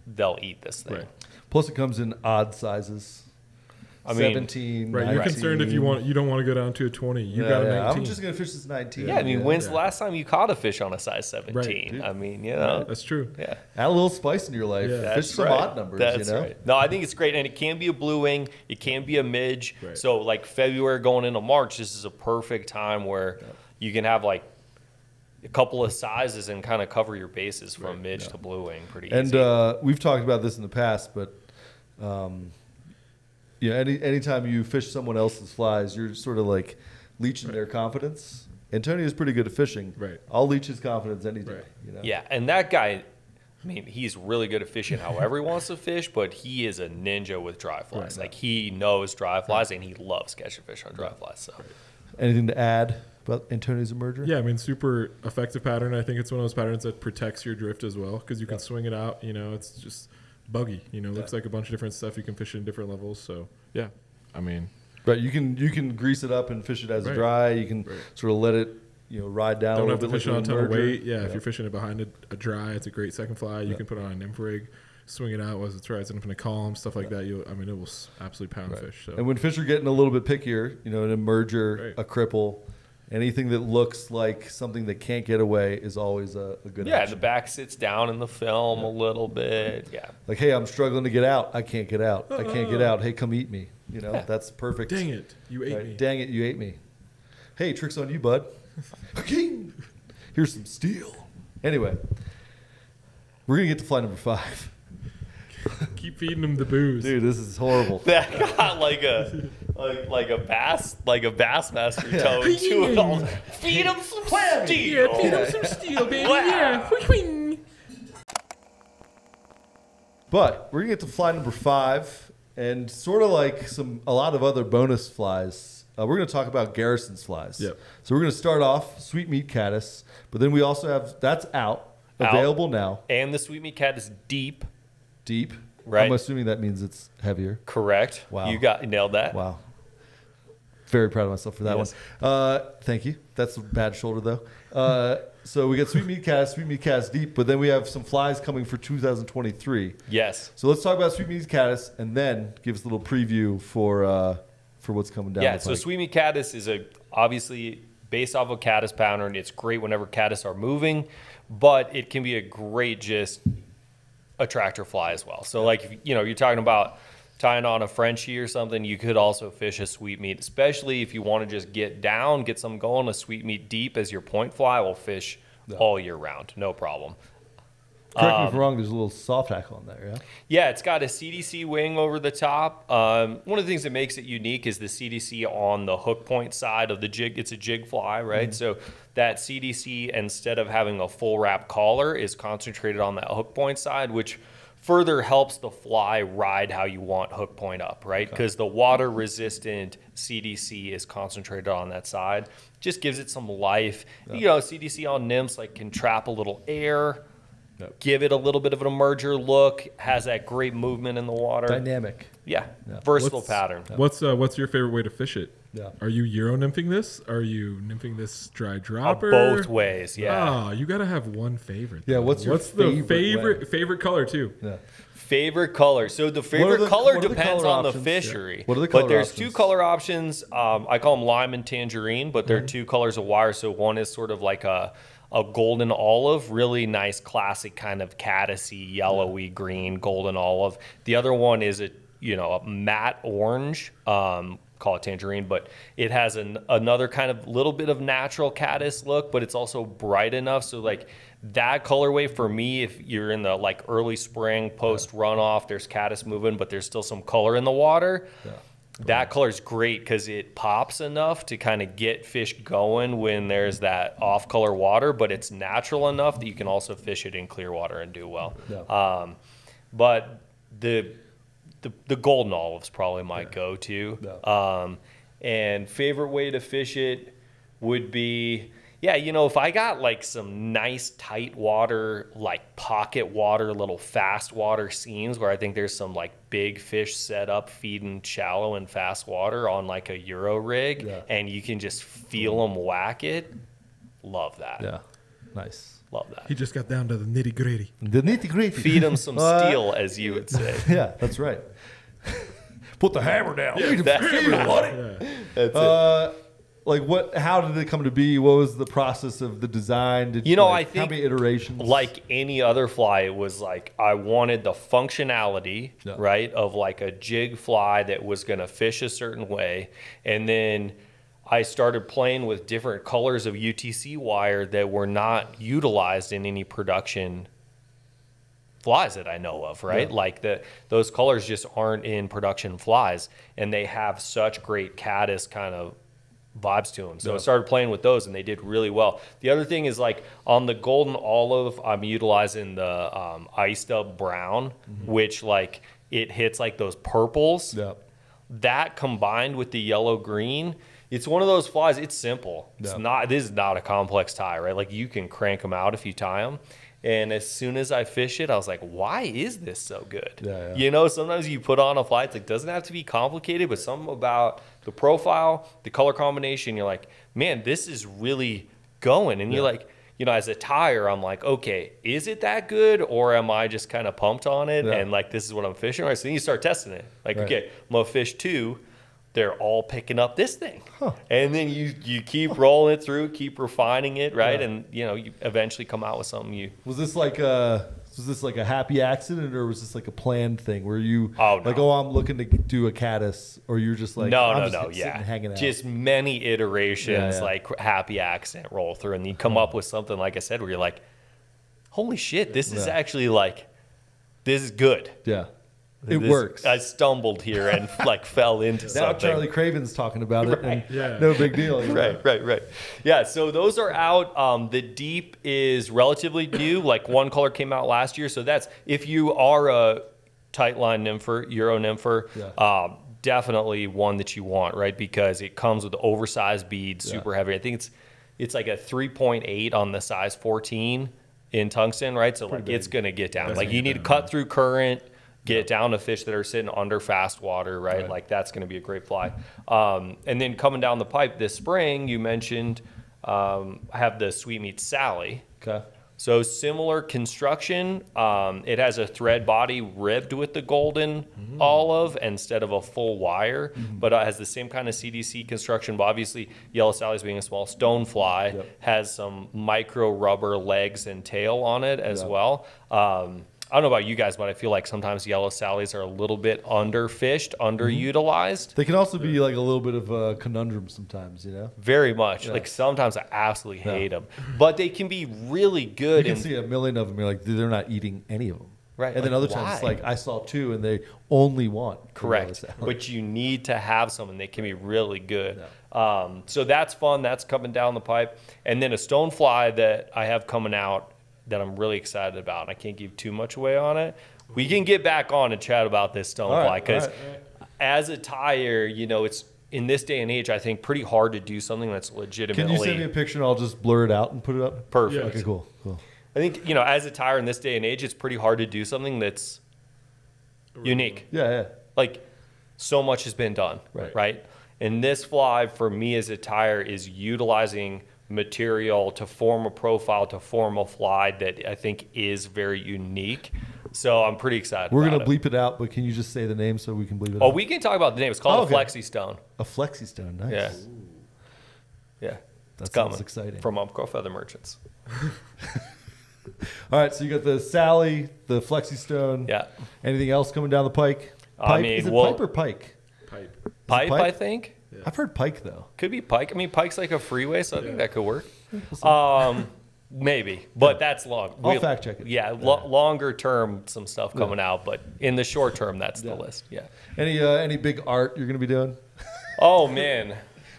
they'll eat this thing. Right. Plus, it comes in odd sizes. I mean, 17, Right, you're 19. concerned if you don't want to go down to a 20. You got a 19. I'm just gonna fish this 19. Yeah, I mean, when's the last time you caught a fish on a size 17? Right. I mean, That's true. Yeah. Add a little spice in your life. Yeah. Fish some odd numbers. That's right. No, I think it's great, and it can be a blue wing. It can be a midge. Right. So, like February going into March, this is a perfect time where you can have like a couple of sizes and kind of cover your bases from midge to blue wing pretty easy. And we've talked about this in the past, but anytime you fish someone else's flies, you're sort of like leeching their confidence. Antonio's pretty good at fishing. Right. I'll leech his confidence any day. Right. Yeah, and that guy, I mean, he's really good at fishing however he wants to fish, but he is a ninja with dry flies. Right. Like, he knows dry flies, and he loves catching fish on dry flies. So, Anything to add about Antonio's Emerger? Yeah, I mean, super effective pattern. I think it's one of those patterns that protects your drift as well because you can swing it out. It's just buggy. Looks like a bunch of different stuff. You can fish in different levels. So, yeah, I mean. Right, you can grease it up and fish it as a dry. You can sort of let it ride down. Don't a have to little bit fish it on a like ton of an emerger. weight. Yeah, if you're fishing it behind a dry, it's a great second fly. You can put it on a nymph rig, swing it out as it's right, up in a column, stuff like that. It will absolutely pound fish. So. And when fish are getting a little bit pickier, an emerger, a cripple, anything that looks like something that can't get away is always a good option. the back sits down in the film a little bit. Yeah. Like, hey, I'm struggling to get out. I can't get out. I can't get out. Hey, come eat me. That's perfect. Dang it, you ate me. Dang it, you ate me. Hey, trick's on you, bud. Here's some steel. Anyway, we're going to get to fly number 5. Keep feeding them the booze. Dude, this is horrible. That got like a bassmaster tone to it all. Feed him some steel. Yeah, feed them some steel, baby. Wow. Yeah. But we're going to get to fly number 5, and sort of like a lot of other bonus flies, we're going to talk about Garrison's flies. Yep. So we're going to start off sweet meat caddis, but then we also have, that's available now. And the sweet meat cat is deep. Deep. Right. I'm assuming that means it's heavier. Correct. Wow. You nailed that. Wow. Very proud of myself for that one. Thank you. That's a bad shoulder, though. So we got sweet meat caddis deep, but then we have some flies coming for 2023. Yes. So let's talk about sweet meat caddis and then give us a little preview for what's coming down. Yeah, so sweet meat caddis is obviously based off of caddis pattern. It's great whenever caddis are moving, but it can be a great attractor fly as well. So like, if, you're talking about tying on a Frenchie or something, you could also fish a sweet meat, especially if you want to just get something going. A sweet meat deep as your point fly will fish all year round, no problem. Correct me if I'm wrong, there's a little soft hackle on there, yeah? Yeah, it's got a CDC wing over the top. One of the things that makes it unique is the CDC on the hook point side of the jig. It's a jig fly, right? So that CDC, instead of having a full wrap collar, is concentrated on that hook point side, which further helps the fly ride how you want hook point up, right? Because the water resistant CDC is concentrated on that side. Just gives it some life. CDC on nymphs can trap a little air. Give it a little bit of an emerger look, has that great movement in the water. Dynamic. Yeah, versatile pattern. What's your favorite way to fish it? Yeah. Are you Euro nymphing this? Are you nymphing this dry dropper? Both ways, yeah. Oh, you gotta have one favorite. Yeah, what's your favorite color too? Yeah. Favorite color. So the favorite color depends on the fishery. Yeah. What are the color But there's options? 2 color options. I call them lime and tangerine, but they're 2 colors of wire. So one is sort of like a golden olive, really nice classic kind of caddisy, yellowy green golden olive. The other one is a matte orange. Call it tangerine, but it has another kind of little bit of natural caddis look, but it's also bright enough. So like that colorway for me, if you're in the like early spring post runoff, there's caddis moving, but there's still some color in the water. Yeah. That color is great because it pops enough to kind of get fish going when there's that off color water, but it's natural enough that you can also fish it in clear water and do well. Yeah. But the golden olive's probably my go-to. Yeah. And favorite way to fish it would be, if I got like some nice tight water, like pocket water, little fast water scenes where I think there's some like big fish set up feeding shallow and fast water on like a Euro rig, and you can just feel them whack it. Love that. Yeah. Nice. Love that. He just got down to the nitty gritty. The nitty gritty. Feed them some steel, as you would say. Yeah, that's right. Put the hammer down. That's it. Like what? How did it come to be? What was the process of the design? I think how many iterations? Like any other fly, it was like I wanted the functionality, right, of like a jig fly that was going to fish a certain way, and then I started playing with different colors of UTC wire that were not utilized in any production flies that I know of, right? Yeah. Like those colors just aren't in production flies, and they have such great caddis kind of vibes to them. So I started playing with those, and they did really well. The other thing is like on the golden olive, I'm utilizing the iced up brown, which like it hits like those purples. Yeah. That combined with the yellow green, it's one of those flies. It's simple. It's not. This is not a complex tie, right? Like you can crank them out if you tie them. And as soon as I fish it, I was like, "Why is this so good?" Yeah. Sometimes you put on a fly. It's like doesn't have to be complicated, but something about the profile, the color combination. You're like, "Man, this is really going." And you're like, as a tyer, I'm like, "Okay, is it that good, or am I just kind of pumped on it?" And like, this is what I'm fishing. Right. So then you start testing it. Like, okay, I'm gonna fish 2. They're all picking up this thing. And then you keep rolling it through, keep refining it, right? And you eventually come out with something Was this like a happy accident, or was this like a planned thing where you I'm looking to do a caddis, or you're just like hanging out? Just many iterations, like happy accident roll through, and you come up with something like I said where you're like, holy shit, this is actually like this is good. Yeah. It works. I stumbled here and like fell into something. Now Charlie Craven's talking about it, and no big deal. Right. Yeah, so those are out. The deep is relatively new. Like one color came out last year, so that's if you are a tight line nympher, Euro nympher, definitely one that you want, right? Because it comes with oversized beads, super heavy. I think it's like a 3.8 on the size 14 in tungsten, right? So like it's gonna get down. Like you need to cut through current. Get down to fish that are sitting under fast water, right? Like that's going to be a great fly. And then coming down the pipe this spring, you mentioned I have the Sweet Meat Sally. Okay. So similar construction. It has a thread body ribbed with the golden olive instead of a full wire, but it has the same kind of CDC construction. But obviously, Yellow Sally's being a small stone fly, has some micro rubber legs and tail on it as well. I don't know about you guys, but I feel like sometimes Yellow Sallies are a little bit underfished, underutilized. They can also be like a little bit of a conundrum sometimes, Very much. Like sometimes I absolutely hate them, but they can be really good. You can see a million of them. You're like, they're not eating any of them. Right. And then other times, it's like I saw 2 and they only want. Correct. But you need to have some, and they can be really good. So that's fun. That's coming down the pipe. And then a stone fly that I have coming out that I'm really excited about. I can't give too much away on it. We can get back on and chat about this stone fly because as a tyer, it's in this day and age, I think pretty hard to do something that's legitimately. Can you send me a picture and I'll just blur it out and put it up? Perfect. Okay, cool. I think, as a tyer in this day and age, it's pretty hard to do something that's unique. Yeah. Like so much has been done, right? And this fly, for me as a tyer, is utilizing material to form a profile, to form a fly that I think is very unique. So I'm pretty excited. We're going to bleep it out, but can you just say the name so we can bleep it out? Oh, we can talk about the name. It's called a Flexi Stone. A Flexi Stone, nice. Yeah. Yeah. That coming. sounds exciting. From Umpqua Feather Merchants. All right, so you got the Sally, the Flexi Stone. Yeah. Anything else coming down the pike? Pike? I mean, is it pipe or pike? Pipe. Pipe, pipe? I think. Yeah. I've heard pike, though. Could be pike. I mean, pike's like a freeway, so I think that could work. Maybe, but that's long. I'll fact check it. Yeah, longer term, some stuff coming out, but in the short term, that's the list. Yeah. Any big art you're going to be doing? Oh man,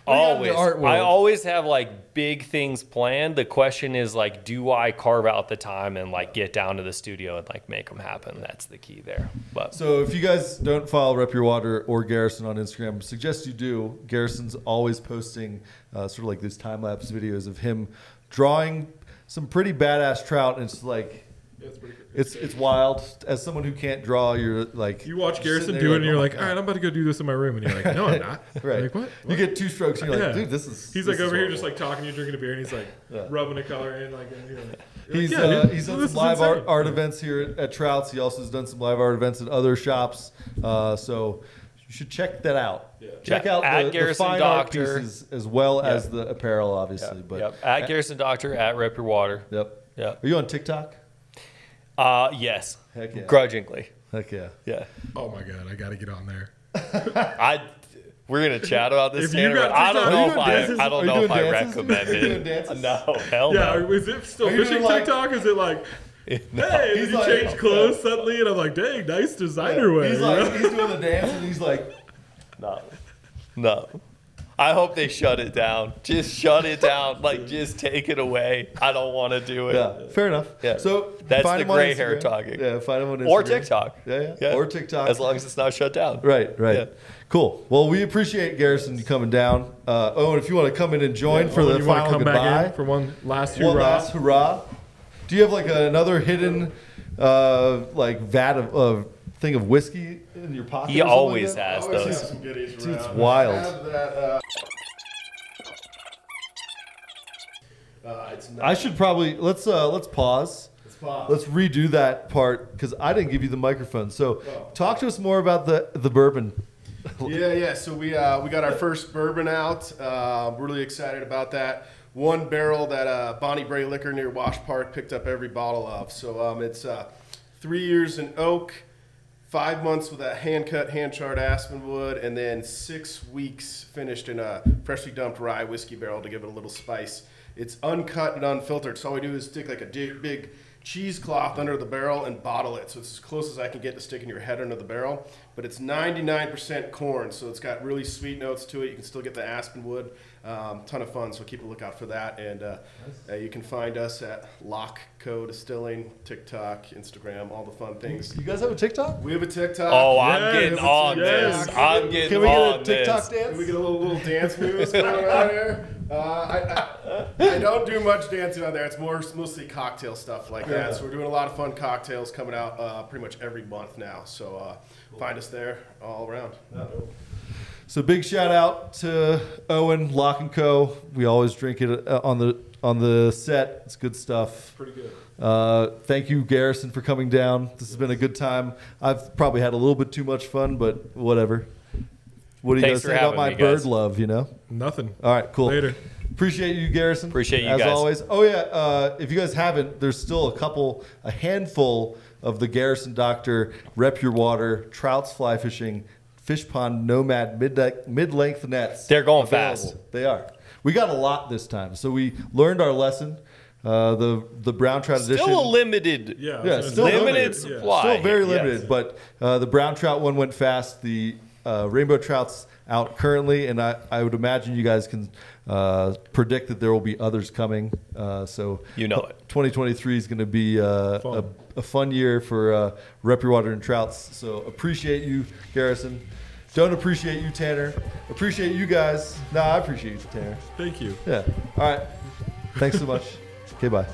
always. art world? I always have like big things planned. The question is like, do I carve out the time and like get down to the studio and like make them happen? That's the key there. But So if you guys don't follow RepYourWater or Garrison on Instagram, suggest you do. Garrison's always posting sort of like these time-lapse videos of him drawing some pretty badass trout, and it's like It's pretty good. it's wild. As someone who can't draw, you're like You watch sitting Garrison there do it, and you're "Oh my like, God." all right, I'm about to go do this in my room. And you're like, no, I'm not. Right. Like, what? You get 2 strokes, and you're like, Yeah. dude, this is. He's this like is over here horrible. just like talking to you, drinking a beer, and he's like rubbing a color in. Like, and you're like He's yeah, dude, he's done this some is live insane. art events here at Trouts. He also has done some live art events at other shops. So you should check that out. Yeah. Check Yeah, out at the Garrison fine art Doctor. pieces as well as the apparel, obviously. But yep. At Garrison Doctor, at RepYourWater. Yep. Yep. Are you on TikTok? Yes. Heck yeah. Grudgingly. Heck yeah. Yeah. Oh my god, I got to get on there. We're gonna chat about this. If you Tanner, got but I don't TikTok- know Are you if doing dances? I don't Are you know if doing I dances? recommend Are you doing it. dances? No, hell Yeah, no. is it still Are you fishing doing, like- TikTok? Is it like, No. hey, He's did you like- change clothes suddenly? And I'm like, dang, nice designer wear. He's you like know? he's doing the dance and he's like, No. I hope they shut it down. Just shut it down. Like, just take it away. I don't want to do it. yeah, fair enough. Yeah. So That's find the him on gray hair Instagram. talking. Yeah, find him on Instagram. Or TikTok. Yeah. Or TikTok. As long as it's not shut down. Right. Yeah. Cool. Well, we appreciate Garrison you coming down. Owen, if you want to come in and join for Oh, the you wanna final come goodbye. back in for one last One hurrah? last hurrah. Do you have like another hidden like vat of thing of whiskey in your pocket? He or something always like that? has Always those. have some goodies Dude, it's around. wild. I have that, it's not. I should probably let's pause. It's pop. Let's redo that part because I didn't give you the microphone. So talk to us more about the bourbon. Yeah. So we got our first bourbon out. Really excited about that. One barrel that Bonnie Bray Liquor near Wash Park picked up every bottle of. So it's 3 years in oak, 5 months with a hand-cut, hand-charred aspen wood, and then 6 weeks finished in a freshly dumped rye whiskey barrel to give it a little spice. It's uncut and unfiltered, so all we do is stick like a big cheesecloth under the barrel and bottle it. So it's as close as I can get to sticking your head under the barrel. But it's 99% corn, so it's got really sweet notes to it. You can still get the aspen wood. Ton of fun, so keep a lookout for that. And you can find us at Lockco Distilling, TikTok, Instagram, all the fun things. You guys have a TikTok? We have a TikTok. Oh, I'm Yes, getting on yes. this. I'm getting Can we get on a TikTok this. dance? We get a little dance moves going on here. I don't do much dancing on there. It's mostly cocktail stuff like that. So we're doing a lot of fun cocktails coming out pretty much every month now. So find us there all around. So big shout out to Owen Lock and Co. We always drink it on the set. It's good stuff. Pretty good. Thank you, Garrison, for coming down. This has been a good time. I've probably had a little bit too much fun, but whatever. What do you Thanks guys for say about having my me, bird guys. love? You know. Nothing. All right, cool. Later. Appreciate you, Garrison. Appreciate you as guys. always. Oh yeah, if you guys haven't, there's still a handful of the Garrison Doctor RepYourWater Trouts Fly Fishing Fish Pond Nomad mid-length nets. They're going available. fast. They are. We got a lot this time, so we learned our lesson. The brown trout edition. Still a limited. Yeah. Yeah, still limited limited. supply. Still very Yes. limited, but the brown trout one went fast. The rainbow trout's out currently, and I would imagine you guys can predict that there will be others coming. So You know it. 2023 is going to be a fun year for RepYourWater and Trouts. So appreciate you, Garrison. Don't appreciate you, Tanner. Appreciate you guys. I appreciate you, Tanner. Thank you. Yeah. All right. Thanks so much. Okay, bye.